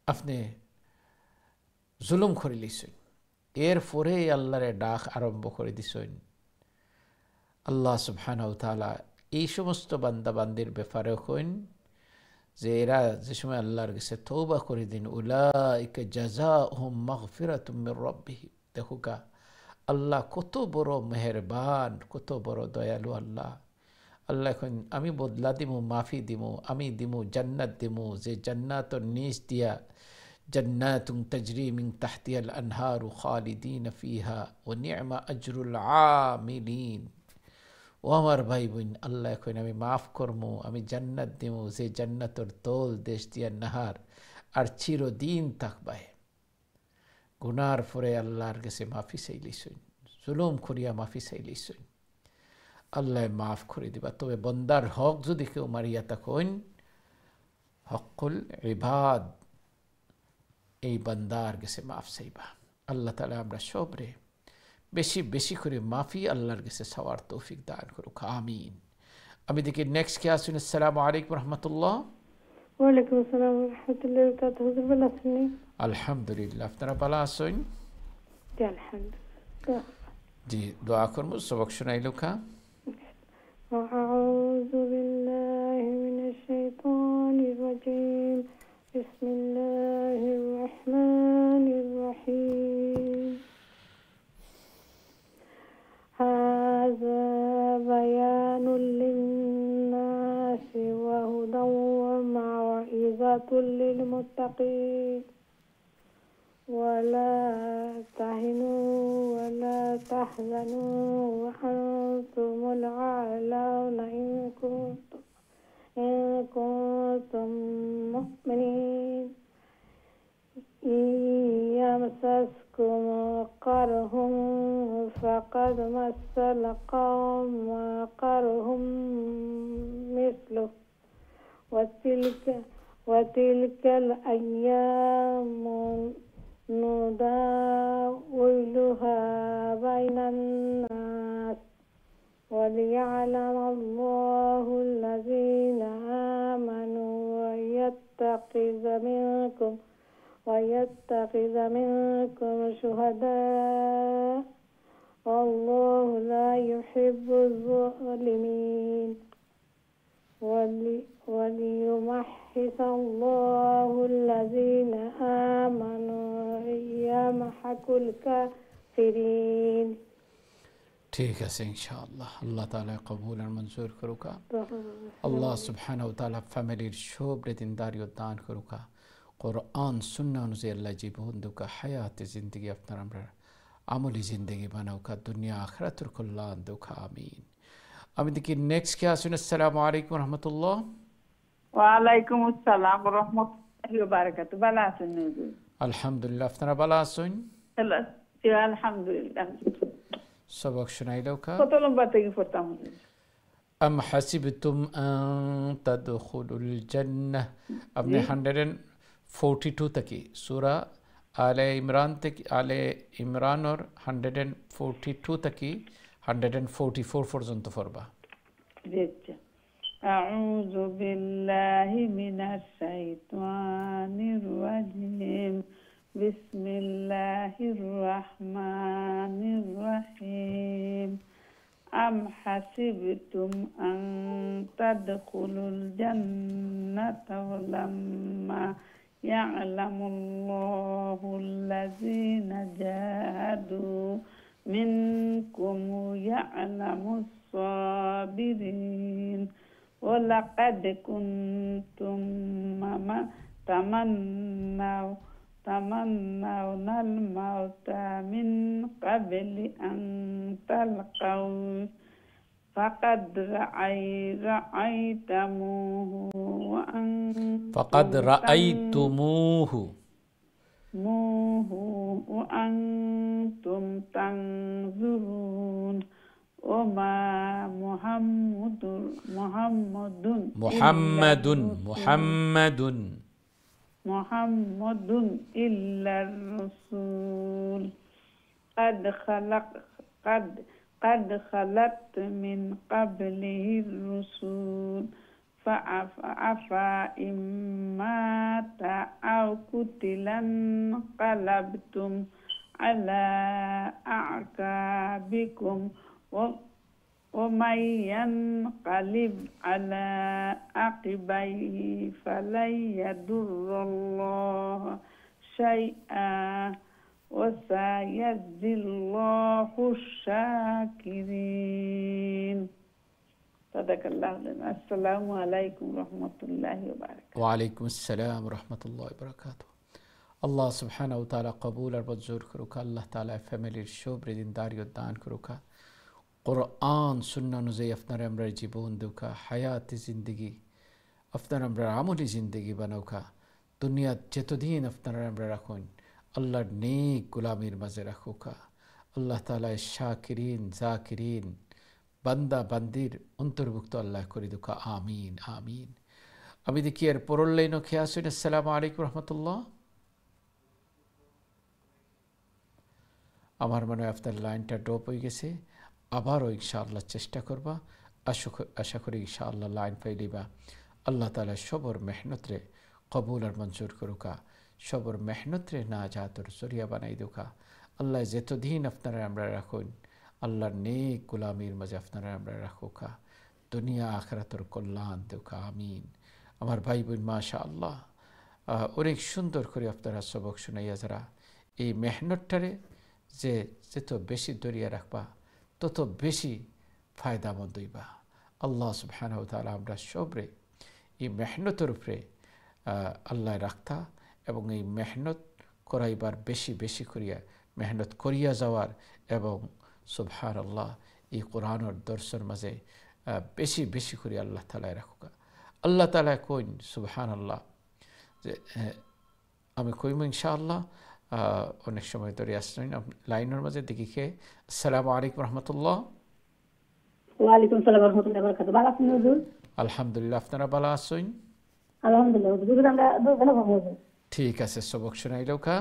আপনি জুলুম করে লইছেন। এরপরে আল্লাহরে ডাক আরম্ভ করে দিছেন। আল্লাহ সুবহানাহু ওয়া তাআলা এই সমস্ত বান্দা বান্দির ব্যাপারে কইন যে এরা যে সময় আল্লাহর কাছে তওবা করে দিন, উলাইকা জাযাউহুম মাগফিরাতুম মির রাব্বিহিম। দেখো কা আল্লাহ কত বড় মেহেরবান, কত বড় দয়ালু আল্লাহ। আল্লাহ এখন আমি বদলা দিমু, মাফি দিমু, আমি দিমু জান্নাত দিমু, যে জান্নাতর নিচ দিয়া জান্নাতুন তাজরি মিন তাহতিহাল আনহারু খালিদিনা ফিহা ওয়া নি'মা আজরুল আমিলিন। ও আমার ভাই বোন, আল্লাহ এখন আমি মাফ করমু, আমি জান্নাত দিমু, যে জান্নাতর তল দেশ দিয়া নাহার আর চিরদিন থাকবাই। গুনার পরে আল্লাহর কাছে মাফি চাইলিছুন, জুলুম করিয়া মাফি চাইলিছুন, আল্লাহ মাফ করে দিবা। তবে বন্দার হক যদি কেউ মারিয়া থাকুন, হকুল ইবাদ এই বান্দার কাছে মাফ চাইবা। আল্লাহ তাআলা আমরা সবরে বেশি বেশি করে মাফি আল্লাহর কাছে চাওয়ার তৌফিক দান করুক, আমিন। আমি দেখি নেক্সট কে আসুন। আসসালামু আলাইকুম রহমতুল্লাহ। ওয়ালাইকুম আসসালাম ওয়া রাহমাতুল্লাহি ওয়া বারাকাতুহু। হুজুর ভালো আছেন? আলহামদুলিল্লাহ, আপনারা ভালো আছেন? জি আলহামদুলিল্লাহ। জি, দোয়া করব, সবক শোনাইলো কা। আউযু বিল্লাহি মিনাশ শাইতানির রাজীম। বিসমিল্লাহির রাহমানির রাহিম। হাযা বায়ানুল লিন-নাসি ওয়া হুদাও ওয়া মাউইযাতুল লিল মুত্তাকিন। ولا تهنوا ولا تحزنوا وأنتم الأعلون إن كنتم مؤمنين. إن يمسسكم قرح فقد مس القوم قرح مثله وتلك الأيام نداولها بين الناس وليعلم الله الذين آمنوا ويتخذ منكم شهداء والله لا يحب الظالمين وليمحص الله الذين آمنوا ويمحق الكافرين. ঠিক আছে ইনশাআল্লাহ, আল্লাহ তাআলা কবুল আর মঞ্জুর করুকা। আল্লাহ সুবহানাহু ওয়া তাআলা ফ্যামিলির সব দিনদারি দান করুকা। কোরআন সুন্নাহ অনুযায়ী আল্লাহ জীবন দুকা, হায়াতে জিন্দগি আপনার আমরা আমলি জিন্দগি বানাউকা, দুনিয়া আখিরাতুর কল্যাণ দুকা, আমিন। আমি দেখি নেক্সট কে আসুন। আসসালামু আলাইকুম রহমতুল্লাহ। ওয়ালাইকুম আসসালাম ওয়া রাহমাতুল্লাহি ওয়া বারাকাতুহু। ভালো আছেন? আলহামদুলিল্লাহ, আপনারা ভালো আছেন? আলহামদুলিল্লাহ। সবক শোনাইলো কা। কত লম্বা থেকে পড়তাম? আম হাসিবতুম আন তাদখুলুল জান্নাহ, আপনি 142 থেকে সূরা আলে ইমরান থেকে, আলে ইমরানর 142 থেকে 144 পর্যন্ত পড়বা। আউযু বিল্লাহি মিনাশ শাইতানির রাজীম। বিসমিল্লাহির রাহমানির রাহিম। আম হাসিবতুম আন তাদখুলুল জান্নাতা ওয়ালাম্মা ইয়া'লামুল্লাহুল্লাযীনা জাহাদু মিনকুম ইয়া'লাmus সাবিরিন। ওয়ালাকাদ কুনতুম তামান্নাউনাল মাউতা মিন ক্বাবলি আন তালকাউ ফাকাদ রাআইতুমুহু ওয়া আনতুম তানজুরুন। ওমা মুহাম্মাদুন ইল্লার রাসূল قد خلت من قبله الرسل فعفا إما مات أو قتل انقلبتم على أعقابكم ومن ينقلب على عقبيه فلن يضر الله شيئا وسيجزي الله الشاكرين. صدق الله العظيم. السلام عليكم ورحمة الله وبركاته. وعليكم السلام ورحمة الله وبركاته. আল্লাহ সুবহানাহু ওয়া তাআলা কবুল আর মঞ্জুর করুক। আল্লাহ তাআলা ফ্যামিলির শুভ্র দিনদারিয়ত দান করুক। কোরআন সুন্নাহ অনুযায়ী আপনারা আমরা জীবন দুকা হায়াতি জিন্দগি আপনারা আমরা আমলি জিন্দগি বানাউকা। দুনিয়াত যতদিন আপনারা আমরা রাখুন আল্লাহর নেক গোলামির মাঝে রাখুকা। আল্লাহ তাআলা শাকিরিন জাকিরিন বান্দা বান্দির অন্তর্ভুক্ত আল্লাহ করে দুকা। আমিন আমিন। আমি দেখি এর পরের লাইনও খেয়ে আসুন। আসসালামু আলাইকুম রহমতুল্লাহ। আমার মনে হয় আপনার লাইনটা ড্রপ হয়ে গেছে। আবারও ইনশাআল্লাহ চেষ্টা করবা। আশা করি ইনশাআল্লাহ লাইন পাইলিবা। আল্লাহ তাআলা সবর মেহনতরে কবুল আর মঞ্জুর করুকা। সবর মেহনতরে না জাতর জরিয়া বানাই দুকা। আল্লাহ যতদিন আপনারা আমরা রাখুন আল্লাহর নেক গোলামির মাঝে আপনারা আমরা রাখুকা। দুনিয়া আখিরাতের কল্যাণ দুকা। আমিন। আমার ভাই বোন মাশাআল্লাহ অনেক সুন্দর করে আপনারা সবক শুনাইয়া যারা এই মেহনতটারে যে যত বেশি দরিয়া রাখবা তত বেশি ফায়দামন্দ হইবা। আল্লাহ সুবহানাহু ওয়া তাআলা আমরা সবরে এই মেহনতের উপরে আল্লাহ রাখতা এবং এই মেহনত করাইবার বেশি বেশি করিয়া মেহনত করিয়া যাওয়ার এবং সুবহানাল্লাহ এই কোরআনের দর্শন মাঝে বেশি বেশি করিয়া আল্লাহ তাআলা রাখুকা। আল্লাহ তাআলা কইন সুবহানাল্লাহ যে আমি কইম ইনশাআল্লাহ অনেক সময় ধরে আসছেন লাইনের মাঝে দেখি খেয়ে। আসসালামু আলাইকুম রহমতুল্লাহ। ওয়ালাইকুম সালাম ওয়া রাহমাতুল্লাহি ওয়া বারাকাতুহু। ভালো আছেন হুজুর? আলহামদুলিল্লাহ। আপনারা ভালো আছেন? আলহামদুলিল্লাহ হুজুর। আমরা দুজনে ভালো আছি। ঠিক আছে সবক শোনাইলো কা।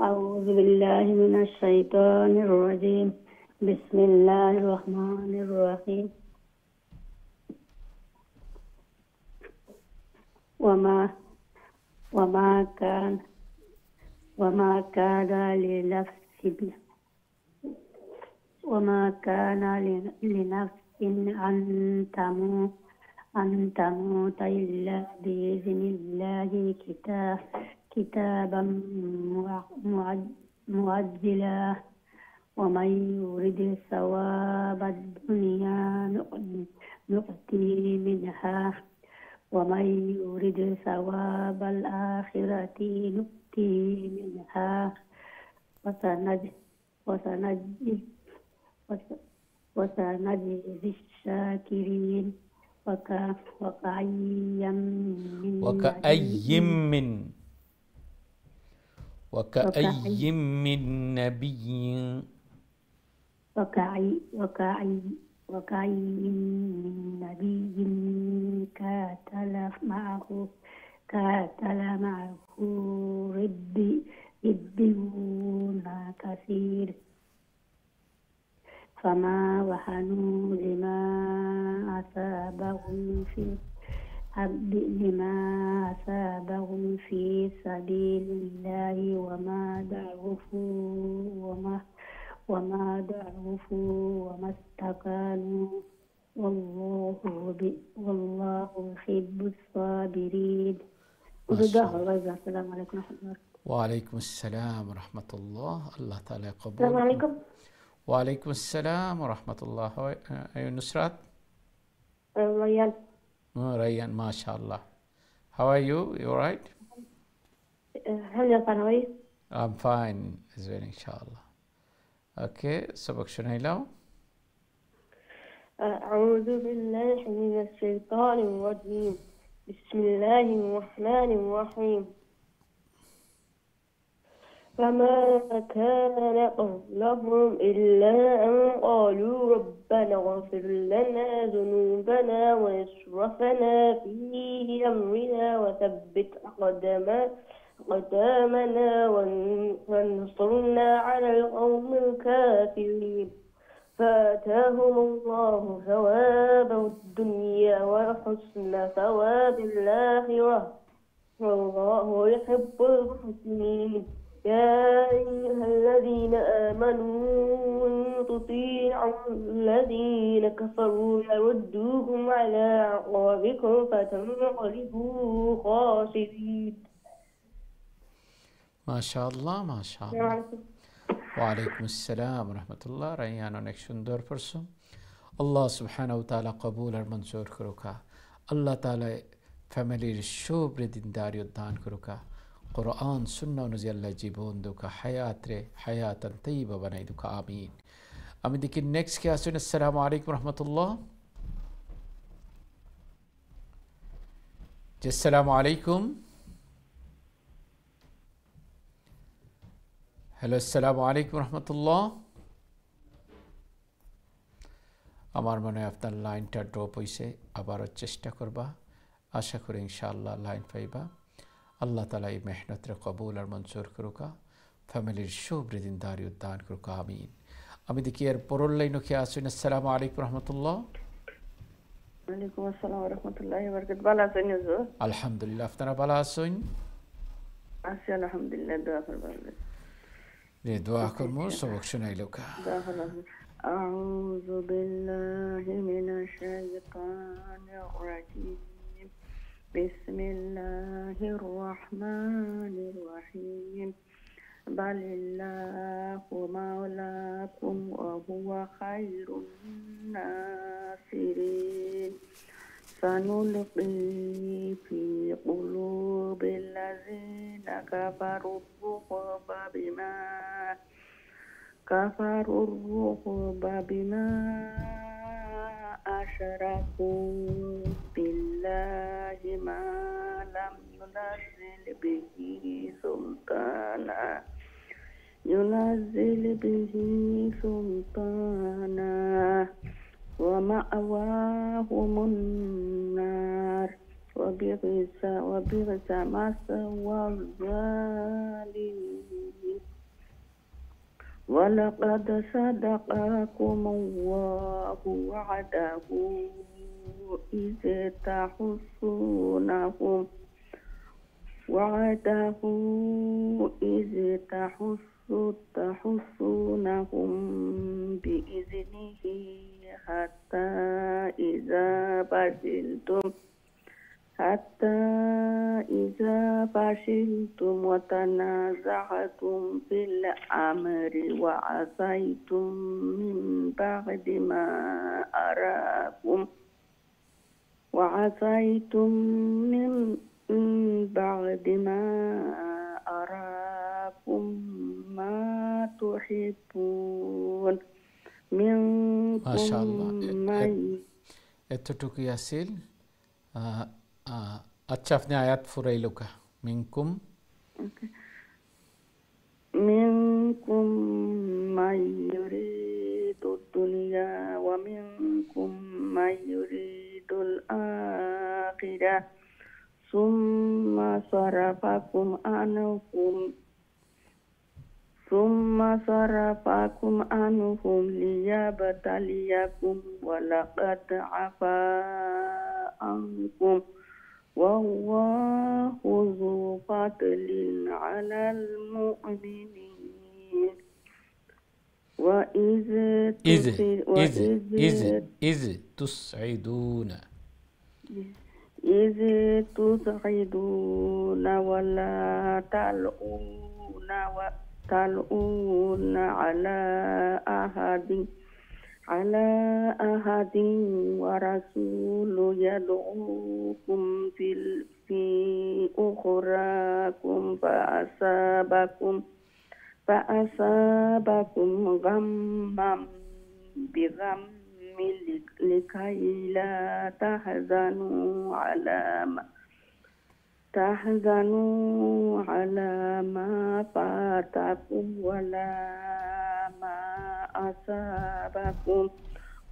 أعوذ بالله من الشيطان الرجيم. بسم الله الرحمن الرحيم. وما كان لنفس أن تموت إلا بإذن الله كتابا معجلا ومن يرد ثواب الدنيا نؤتيه منها ومن يرد ثواب الآخرة نؤتيه منها وسنجزي الشاكرين. وكأي من نبي قاتل معه ربيون كثير فما وهنوا لما أصابهم في سبيل الله وما ضعفوا وما استكانوا والله يحب الصابرين. السلام عليكم ورحمة الله. وعليكم السلام ورحمة الله. الله تعالى قبول. السلام عليكم. وعليكم السلام ورحمة الله. أيوة نصرات. ريان. ريان ما شاء الله. How are you? You alright? الحمد لله. I'm fine as well inshallah. Okay, سبق شنيلو. أعوذ بالله من الشيطان الرجيم. بسم الله الرحمن الرحيم. فما كان قولهم إلا أن قالوا ربنا اغفر لنا ذنوبنا وإسرافنا في أمرنا وثبت أقدامنا وانصرنا على القوم الكافرين. فآتاهم الله ثواب الدنيا وحسن ثواب الآخرة والله يحب المحسنين يا أيها الذين آمنوا إن تطيعوا الذين كفروا يردوكم على أعقابكم فتنقلبوا خاسرين. ما شاء الله ما شاء الله। ওয়ালাইকুম আসসালাম রহমতুল্লাহ। রাইয়ান অনেক সুন্দর পড়ছো। আল্লাহ সুবহানাহু ওয়া তাআলা কবুল আর মঞ্জুর করুকা। আল্লাহ তাআলা ফ্যামিলির শুভৃদিনদারি দান করুকা। কোরআন সুন্নাহ অনুযায়ী আল্লাহ জীবন দুকা হায়াতান তাইয়্যিবা বানাই দুকা আমিন। আমি দেখি নেক্সট কে আসুন। আসসালামু আলাইকুম রহমতুল্লাহ। জি আসসালামু আলাইকুম। হ্যালো আসসালামু আলাইকুম রহমতুল্লাহ। আমার মনে হয় আপনার লাইনটা ড্রপ হয়েছে, আবারও চেষ্টা করবা, আশা করি ইনশাআল্লাহ লাইন পাইবা। আল্লাহ তাআলা এই মেহনতের কবুল আর মঞ্জুর করুকা, ফ্যামিলির শুভৃদিনদারি উদ্দান করুকা আমিন। আমি দেখি এর পরের লাইনও কে আসুন। আসসালামু আলাইকুম রহমতুল্লাহ। ওয়ালাইকুম আসসালাম ওয়া রাহমাতুল্লাহি ওয়া বারাকাতুহু। ভালো আছেন হুজুর? আলহামদুলিল্লাহ, আপনারা ভালো আছেন? আছি আলহামদুলিল্লাহ। দোয়া করবেন। রে দোয়া করবো, সবক শোনাইলো কা। আউযু বিল্লাহি মিনাশ শাইতানির রাজিম। বিসমিল্লাহির রহমানির রহিম। বালিল্লাহু মাওলাকুম ওয়া হুয়া খায়রুন নাসিরিন। সানুলকি ফি কুলুবিল লাযিনা কাফারু বিমা আশরাকু বিল্লাহি মা লাম ينزل به سلطانا ومأواهم النار وبئس مثوى الظالمين. ولقد صدقكم الله وعده إذ تحسونهم بإذنه حتى إذا فشلتم وتنازعتم في الأمر وعصيتم من بعد ما أراكم ما تحبون منكم মাশাআল্লাহ, এতটুকুই আসিল। আচ্ছা, আপনি আয়াত ফুরাইলো কা। মিনকুম من يريد الدنيا ومنكم من يريد الآخرة ثم صرفكم عنهم ليبتليكم ولقد عفا عنكم والله ذو فضل على المؤمنين. وإذ تصعدون ولا تلؤون على أحد ورسول يدعوكم في أخراكم فأصابكم غما بغم لكي لا تحزنوا على ما فاتكم ولا ما أصابكم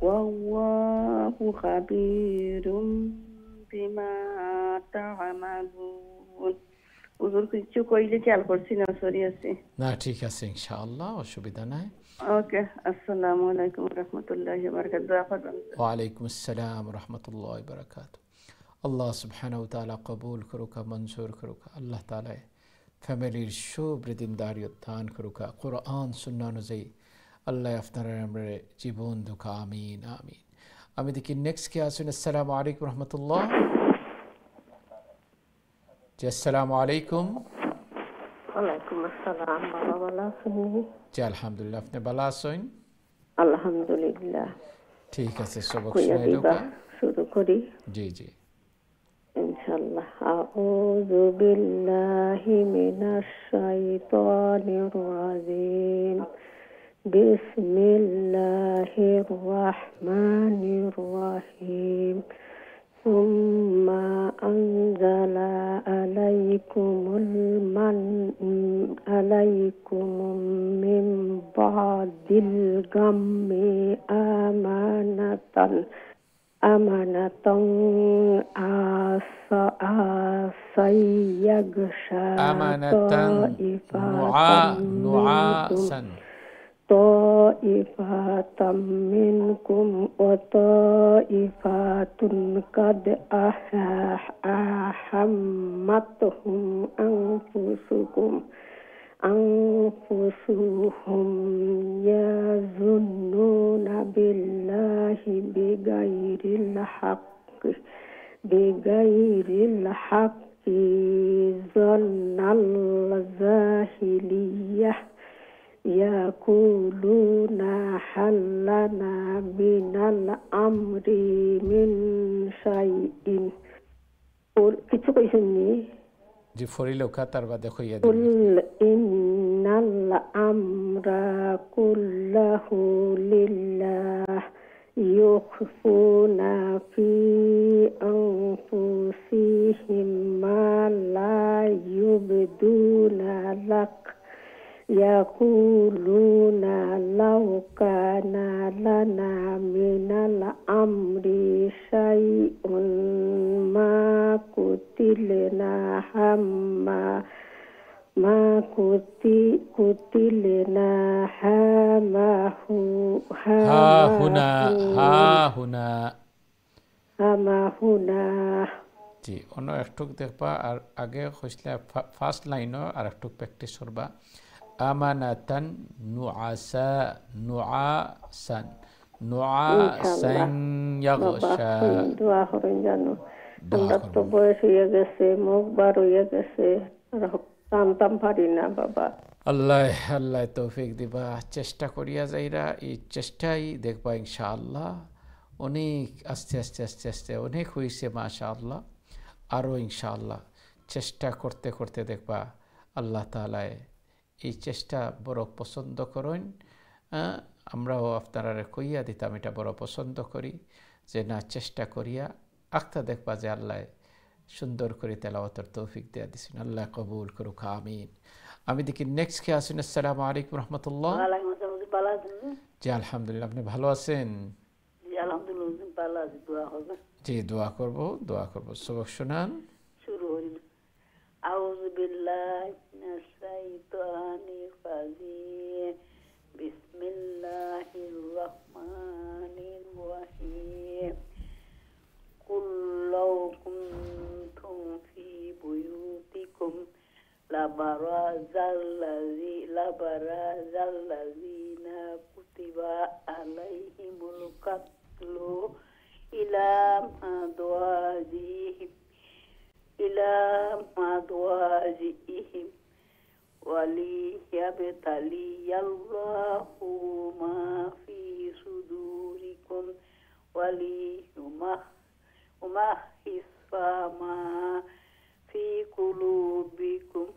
والله خبير بما تعملون. হুজুর কিছু কইলে খেয়াল করছি না, সরি আছে। না ঠিক আছে ইনশাআল্লাহ, অসুবিধা নাই। ওকে, আসসালামু আলাইকুম রাহমাতুল্লাহি ওয়া বারাকাতুহু। দোয়া করবেন। ওয়া আলাইকুম আসসালাম ওয়া রাহমাতুল্লাহি ওয়া বারাকাতুহু। আল্লাহ সুবহানাহু ওয়া তাআলা কবুল করুক, মঞ্জুর করুক। আল্লাহ তাআলা ফ্যামিলির সুবৃদ্ধিদারিয়ত দান করুক। কোরআন সুন্নাহ অনুযায়ী আল্লাহ আপনার আমরা জীবন দুঃখ। আমিন আমিন। আমি দেখি নেক্সট কে আসুন। আসসালামু আলাইকুম রহমতুল্লাহ। জি আসসালামু আলাইকুম। ওয়ালাইকুম আসসালাম। বাবা ভালো আছেন? জি আলহামদুলিল্লাহ, আপনি ভালো আছেন? আলহামদুলিল্লাহ। ঠিক আছে, সবক কইয়া শুনাইলো দিবা, কা? শুরু করি জি জি ইনশাআল্লাহ। আউযু বিল্লাহি মিনাশ শাইতানির রাজিম। বিসমিল্লাহির রাহমানির রাহিম। সুম্মা আনজালা আলাইকুম মিন বাদিল গাম্মি আমানাতান আসাইয়াগশা আমানাতান নুআসান طائفة منكم وطائفة قد أحمتهم أنفسهم يظنون بالله بغير الحق ظن الجاهلية يقولون هل لنا من الأمر من شيء। কিছু কইছেননি? জি ফরিলো কাতার বাদে কইয়া দিন। কুল ইন্নাল আমরা কুল্লাহু লিল্লাহ ইউখফুনা ফি আনফুসিহিম মা লা ইউবদুনা লাক يقولون لو كان لنا من الأمر شيء ما قتلنا হামাহুনা। জি অন্য একটু দেখবা, আর আগে কইছলা ফার্স্ট লাইনও আর একটু প্র্যাকটিস করবা। আমানাতান নুআসান ইয়াগশা। দোয়া করেন জানো, আমরা তো বয়স হয়ে গেছে, মুখ বার হয়ে গেছে, টানতাম পারি না বাবা। আল্লাহ আল্লাহ তৌফিক দিবা। চেষ্টা করিয়া যাইরা, এই চেষ্টাই দেখবা ইনশাআল্লাহ অনেক আস্তে আস্তে আস্তে আস্তে অনেক হয়েছে মাশাআল্লাহ। আরও ইনশাআল্লাহ চেষ্টা করতে করতে দেখবা আল্লাহ তাআলা এই চেষ্টা বড় পছন্দ করেন। আমরাও আপনারা কইয়া দিতাম এটা বড় পছন্দ করি, যে না চেষ্টা করিয়া আখতা দেখবা যে আল্লাহ সুন্দর করে তেলাওয়াতের তৌফিক দেয়া দিছেন। আল্লাহ কবুল করুক, আমিন। আমি দেখি নেক্সট কে আসুন। আসসালামু আলাইকুম রহমতুল্লাহ। জি আলহামদুলিল্লাহ, আপনি ভালো আছেন? জি আলহামদুলিল্লাহ ভালো আছি। দোয়া হবে? জি দোয়া করব, দোয়া করব। সবক শুনান। শুরু হইল। আউযু বিল্লাহি মিনাশ শাইতানির রাজিম। বিসমিল্লাহির রহমানির রহিম। কুল লাউ কুনতুম ফি বুয়ুতিকুম লাবারাজাল্লাযিনা কুতিবা আলাইহিমুল কাতলু ইলা মাদওয়াজিহিম ওয়ালিয়াবতালিয়াল্লাহু মা ফি সুদুরিকুম ওয়ালিয়ুমাহিসা মা ফি কুলুবিকুম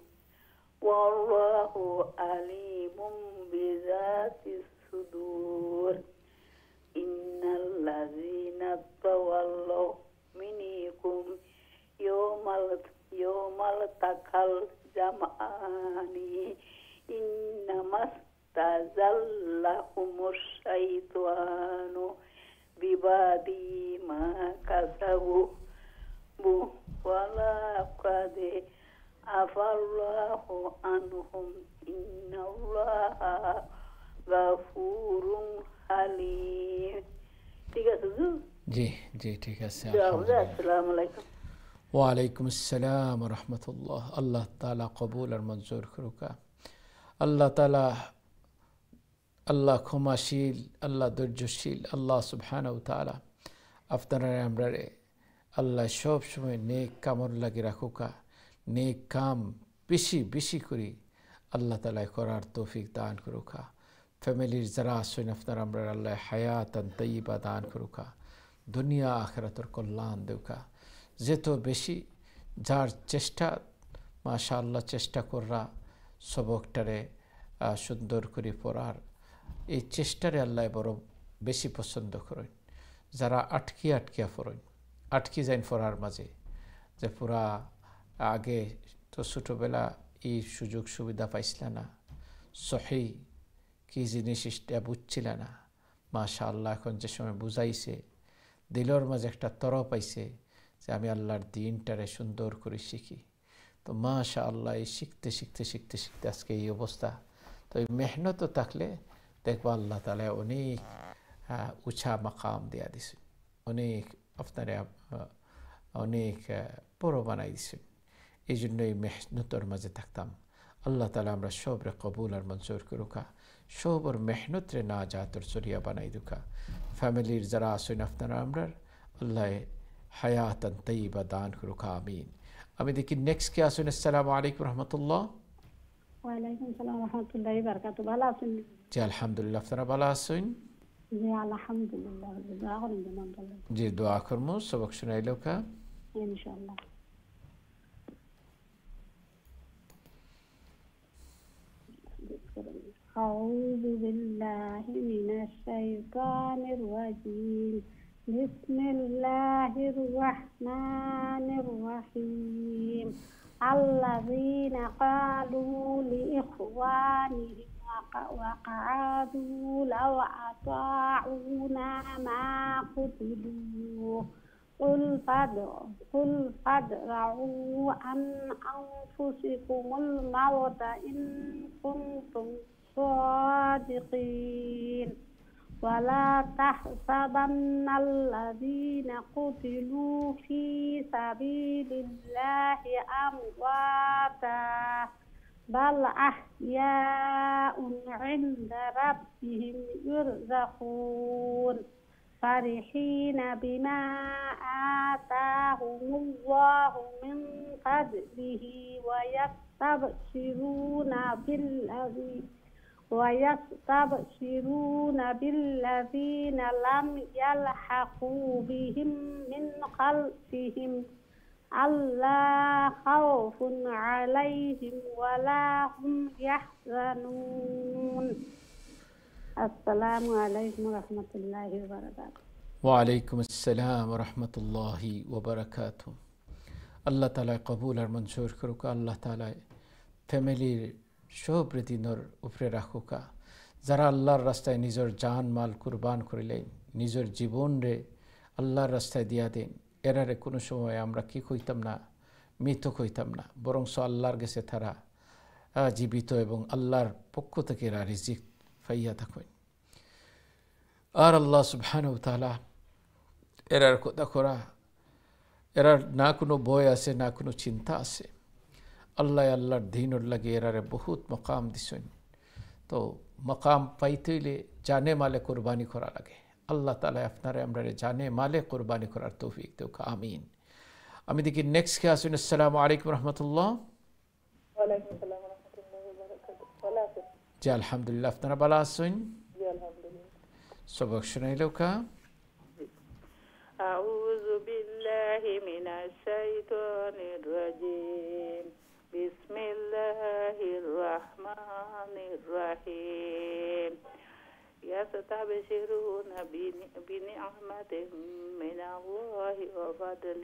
ওয়াল্লাহু আলিমুম বিযাতিস সুদূর। ইন্নাল্লাযীনা তাওয়াল্লাw মিনকুম ইয়াওমাল তাকাল জামআনি ইন্নামাস্তাযাল্লাহুমুশ শাইতানু বিবাদি মা কাসাবু ওয়ালাকাদ আফাল্লাহু আনহুম ইন্নাল্লাহা গাফুরুন হালিম। ঠিক আছে হুজুর? জি জি ঠিক আছে। আসসালামু আলাইকুম। ওয়ালাইকুম আসসালাম রহমতুল্লাহ। আল্লাহ তালা কবুল আর মঞ্জুর করুকা। আল্লাহ তালা, আল্লাহ ক্ষমাশীল, আল্লাহ ধৈর্যশীল, আল্লাহ সুবহানাহু তাআলা আপনারা আমরা আল্লাহ সব সময় নেক কামর লাগি রাখুকা, নেক কাম বেশি বেশি করি আল্লাহ তালা করার তৌফিক দান করুকা। ফ্যামিলির যারা আসেন আপনারা আমরা আল্লাহ হায়াতান তাইয়্যিবা দান করুকা, দুনিয়া আখিরাতের কল্যাণ দেউকা। যেত বেশি যার চেষ্টা মাশাআল্লাহ চেষ্টা কররা সবকটারে সুন্দর করে পড়ার, এই চেষ্টারে আল্লাহ বড় বেশি পছন্দ করেন। যারা আটকিয়া পড়েন, আটকি যাইন পড়ার মাঝে, যে পুরা আগে তো ছোটোবেলা এই সুযোগ সুবিধা পাইছিল না, সহি কী জিনিস এটা বুঝছিল না। মাশাআল্লাহ এখন যে সময় বুঝাইছে, দিলর মাঝে একটা তর পাইছে যে আমি আল্লাহর দিনটারে সুন্দর করে শিখি। তো মাশাআল্লাহ এই শিখতে শিখতে শিখতে শিখতে আজকে এই অবস্থা। তো এই মেহনতও থাকলে দেখবো আল্লাহ তাআলা অনেক উঁচা মাকাম দেয়া দিছে, অনেক আপনারা অনেক বড় বানাই দিছেন। এই জন্য এই মেহনতর মাঝে থাকতাম। আল্লাহ তাআলা আমরা সবরে কবুল আর মঞ্জুর করুকা, সবর মেহনতরে না জাতর জরিয়া বানাই দুকা। ফ্যামিলির যারা আসেন আপনারা আমরা আল্লাহ হায়াতান তাইয়্যিবা দান করুকা, আমিন। আমি দেখি নেক্সট কে আসেন। আসসালামু আলাইকুম রহমতুল্লাহ। ওয়ালাইকুম সালাম রহমতুল্লাহি বারাকাতু। ভালো আছেন? জি আলহামদুলিল্লাহ, আপনারা ভালো আছেন? জি আলহামদুলিল্লাহ। দোয়া করেন যেন ভালো। জি দোয়া করবো, সবক শুনাইল কা ইনশাআল্লাহ। أعوذ بالله من الشيطان الرجيم. بسم الله الرحمن الرحيم. الذين قالوا لإخوانهم وقعدوا لو أطاعونا ما قتلوا قل فادرءوا عن أنفسكم الموت إن كنتم صادقين ولا تحسبن الذين قتلوا في سبيل الله أمواتا بل أحياء عند ربهم يرزقون فرحين بما آتاهم الله من فضله ويستبشرون بالذين لم يلحقوا بهم من خلفهم ألا خوف عليهم ولا هم يحزنون. السلام عليكم ورحمة الله وبركاته. ওয়ালাইকুম আসসালাম রহমতুল্লাহি ওবরাকাতু। আল্লাহ তাআলা কবুল আর মঞ্জুর করুকা। আল্লাহ তাআলা ফ্যামিলির সব দিনের উপরে রাখুকা। যারা আল্লাহর রাস্তায় নিজের জান মাল কুরবান করিলেন, নিজের জীবন রে আল্লাহর রাস্তায় দিয়া দেন, এরারে কোনো সময় আমরা কি কইতাম না, মৃত কইতাম না, বরং আল্লাহর কাছে তারা জীবিত এবং আল্লাহর পক্ষ থেকে এরা রিজিক পাইয়া থাকেন। আর আল্লাহ সুবহানাহু তাআলা এরার কথা করা, এরার না কোনো ভয় আছে না কোনো চিন্তা আছে। আল্লাহ আল্লাহর দিনের লাগে এরারে বহুত মকাম দিছেন। তো মকাম পাইতে হইলে জানে মালে কোরবানি করা লাগে। আল্লাহ তাআলা আপনারে আমরা জানে মালে কোরবানি করার তৌফিক দেউক, আমিন। আমি দেখি নেক্সট কে আসেন। আসসালামু আলাইকুম রহমতুল্লাহ। ওয়ালাইকুম আসসালাম ওয়া রাহমাতুল্লাহি ওয়া বারাকাতুহু। ভালো আছেন? জি আলহামদুলিল্লাহ, আপনারা ভালো আছেন? জি আলহামদুলিল্লাহ। সবক শুনাইলো কা? أعوذ بالله من الشيطان الرجيم. بسم الله الرحمن الرحيم. يستبشرون بنعمة من الله وفضل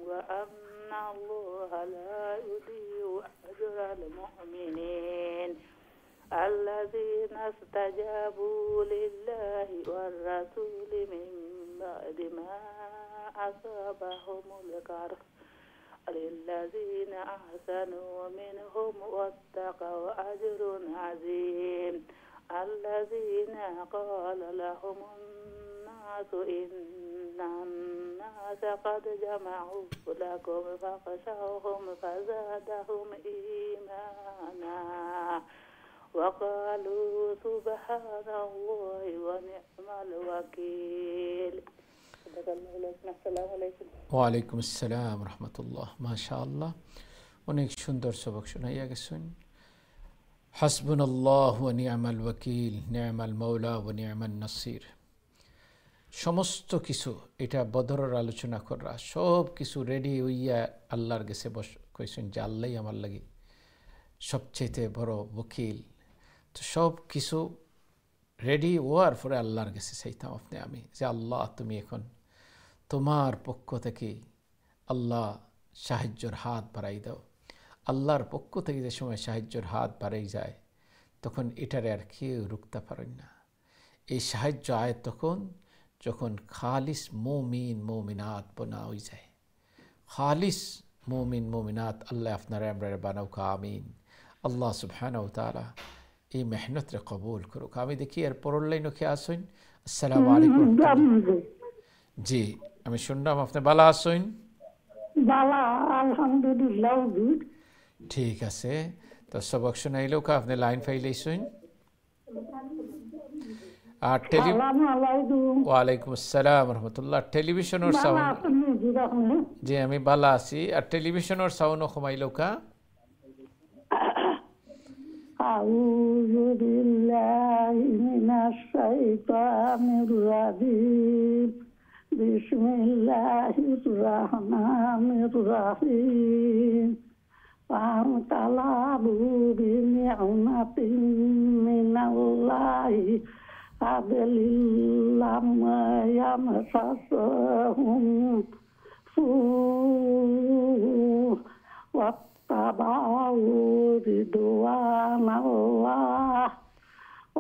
وأن الله لا يضيع أجر المؤمنين الذين استجابوا لله والرسول من بعد ما أصابهم القرح للذين أحسنوا منهم واتقوا أجر عظيم الذين قال لهم الناس إن الناس قد جمعوا لكم فاخشوهم فزادهم إيمانا وقالوا سبحان الله ونعم الوكيل. ওয়ালাইকুম আসসালাম রহমতুল্লাহ। মাশাআল্লাহ, অনেক সুন্দর সবক শোনাইয়া গেছেন। হাসবুনাল্লাহু ওয়া নি'মাল ওয়াকিল, নি'মাল মাওলা ওয়া নি'মান নাসির। সমস্ত কিছু এটা বদরের আলোচনা করা, সব কিছু রেডি হইয়া আল্লাহর কাছে কইছেন যে আল্লাহই আমার লাগি সবচেয়ে বড় ওকিল। তো সব কিছু রেডি হওয়ার পরে আল্লাহর কাছে চাইতাম আমি যে আল্লাহ তুমি এখন তোমার পক্ষ থেকে আল্লাহ সাহায্যের হাত বাড়াই দাও। আল্লাহর পক্ষ থেকে যে সময় সাহায্যের হাত বাড়াই যায় তখন এটারে আর কেউ রুখতে পারেন না। এই সাহায্য আয় তখন যখন খালিস মুমিন মুমিনাত বনা হয়ে যায়। খালিস মুমিন মুমিনাত আল্লাহ আপনারা আমরা বানাউকা, আমিন। আল্লাহ সুবহানাহু ওয়া তাআলা এই মেহনতরে কবুল করুক। আমি দেখি এর পরের লাইনও খেয়ে আসুন। আসসালামু আলাইকুম। জি, আমি শুনলাম আপনি ভালো আছেন? আলহামদুলিল্লাহ। ঠিক আছে, তো সবক শোনাইলেও কা আপনি লাইন ফাইলাইছেন। আর ওয়ালাইকুম আসসালাম রহমতুল্লাহ। টেলিভিশনের সাউন্ড, জি আমি ভালো আছি। আর টেলিভিশনের সাউন্ডও কমাইলেও কা। আউযু বিল্লাহি মিনাশ শাইতানির রাজিম। বিসমিল্লাহির রাহমানির রাহিম। ফাতালাবু বিনি'মাতিন মিনাল্লাহি ফাদলিল্লাম ইয়ামসাসহুম واتبعوا رضوان الله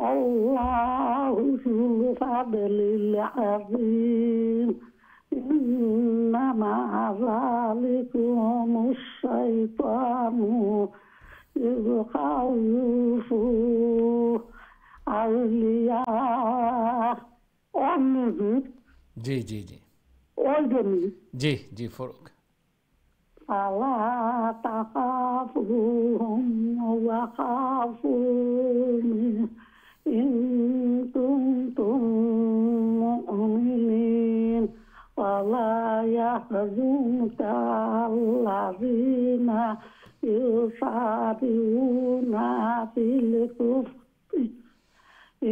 والله ذو الفضل العظيم إنما ذلكم الشيطان يخوف أولياءه জি জি জি জি জি ফরক فلا تخافوهم وخافوني إن كنتم مؤمنين ولا يحزنك الذين يسارعون في الكفر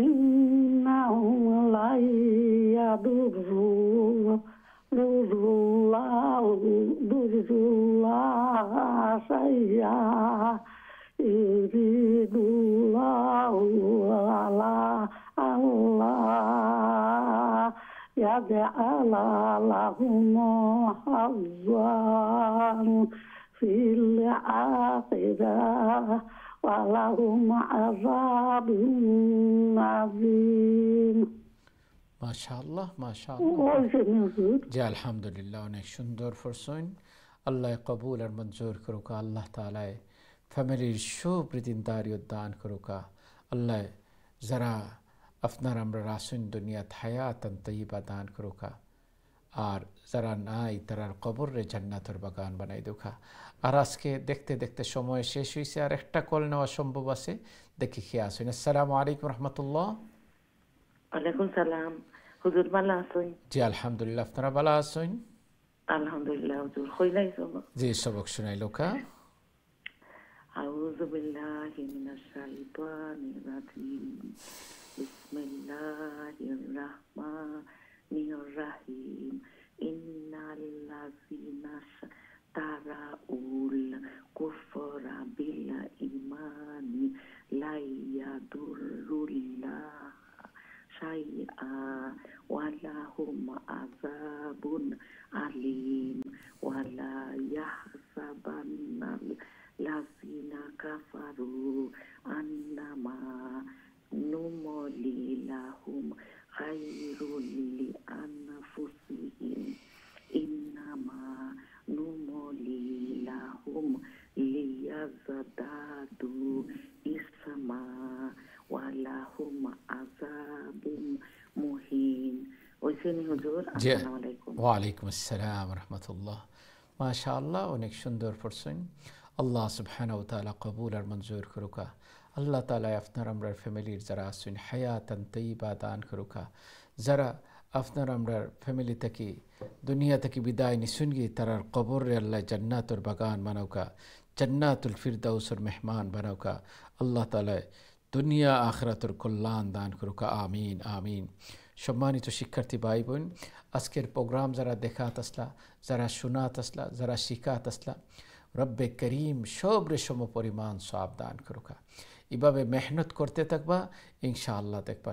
إنهم لن يضروا الله شيئا يريد الله على الله يجعل لهم حظا في الآخرة ولهم عذاب عظيم। মাশাআল্লাহ মাশাআল্লাহ। জি আলহামদুলিল্লাহ, অনেক সুন্দর ফরসইন। আল্লাহ কবুল আর মঞ্জুর করুকা। আল্লাহ তাআলা ফ্যামিলির সুবৃদ্ধিদারি দান করুকা। আল্লাহ যারা আপনার আমরা রাসুন দুনিয়াত হায়াতান তৈবা দান করুকা, আর যারা নাই তারার কবরে জান্নাতের বাগান বানাই দুকা। আর আজকে দেখতে দেখতে সময় শেষ হয়েছে, আর একটা কল নেওয়া সম্ভব আছে, দেখি খেয়ে আসুন। আসসালামু আলাইকুম রহমতুল্লাহ। ওয়ালাইকুম সালাম। হুজুর ভালো আছেন? জি আলহামদুলিল্লাহ, আপনারা ভালো আছেন? আলহামদুলিল্লাহ। হুজুর কইলাই সব জি সবক শুনাইলো কা। আউযু বিল্লাহি মিনাশ শাইতানির রাজিম। বিসমিল্লাহির রাহমানির রাহিম। ইন্নাল্লাযীনা তারাউল কুফরা বিল ঈমানি লা ইয়াদুরুল্লাহ শাইআ ওয়ালাহুম আযাবুন আলীম ওয়ালা ইয়াহসাবান্নাল লাযিনা কাফারু আন্নামা নুমলি লাহুম খায়রুল লিআনফুসিহিম ইন্নামা নুমলি হুজুর। জি, আসসালামু আলাইকুম। ওয়ালাইকুম আসসালাম রহমতুল্লাহ। মাশাআল্লাহ, অনেক সুন্দর পড়ছেন। আল্লাহ সুবহানাহু ওয়া তাআলা কবুল আর মঞ্জুর করুকা। আল্লাহ তাআলা আপনার আমরার ফ্যামিলির যারা আছেন হায়াতান তাইয়্যিবা দান করুকা। যারা আপনার আমরার ফ্যামিলি থেকে দুনিয়া থেকে বিদায় নিশুন গিয়ে তারার কবরে আল্লাহ জান্নাতুর বাগান বানাওকা, জান্নাতুল ফিরদাউসের মেহমান বানাওকা। আল্লাহ তাআলা দুনিয়া আখিরাতের কল্যাণ দান করুকা। আমিন আমিন। সম্মানিত শিক্ষার্থী ভাই বোন, আজকের প্রোগ্রাম যারা দেখাত আসলা, যারা শোনাত আসলা, যারা শিখাত আসলা, রব্বে করিম সবরে সম পরিমাণ সওয়াব দান করুকা। এভাবে মেহনত করতে থাকবা, ইনশাআল্লাহ দেখবা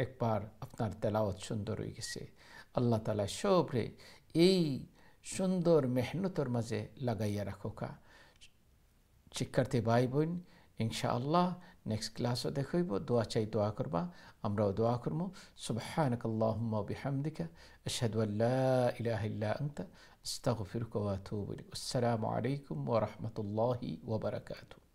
একবার আপনার তেলাওয়াত সুন্দর হয়ে গেছে। আল্লাহ তাআলা সবরে এই সুন্দর মেহনতের মাঝে লাগাইয়া রাখোকা। শিক্ষার্থী ভাই বোন, ইনশাআল্লাহ নেক্সট ক্লাসও দেখাইব। দোয়া চাই, দোয়া করবা, আমরাও দোয়া করবো। সুবহানাকাল্লাহুম্মা ওয়া বিহামদিকা আশহাদু আল লা ইলাহা ইল্লা আনতা আস্তাগফিরুকা ওয়া আতুবু ইলাইক। আসসালামু আলাইকুম ওয়া রাহমাতুল্লাহি ওয়া বারাকাতুহু।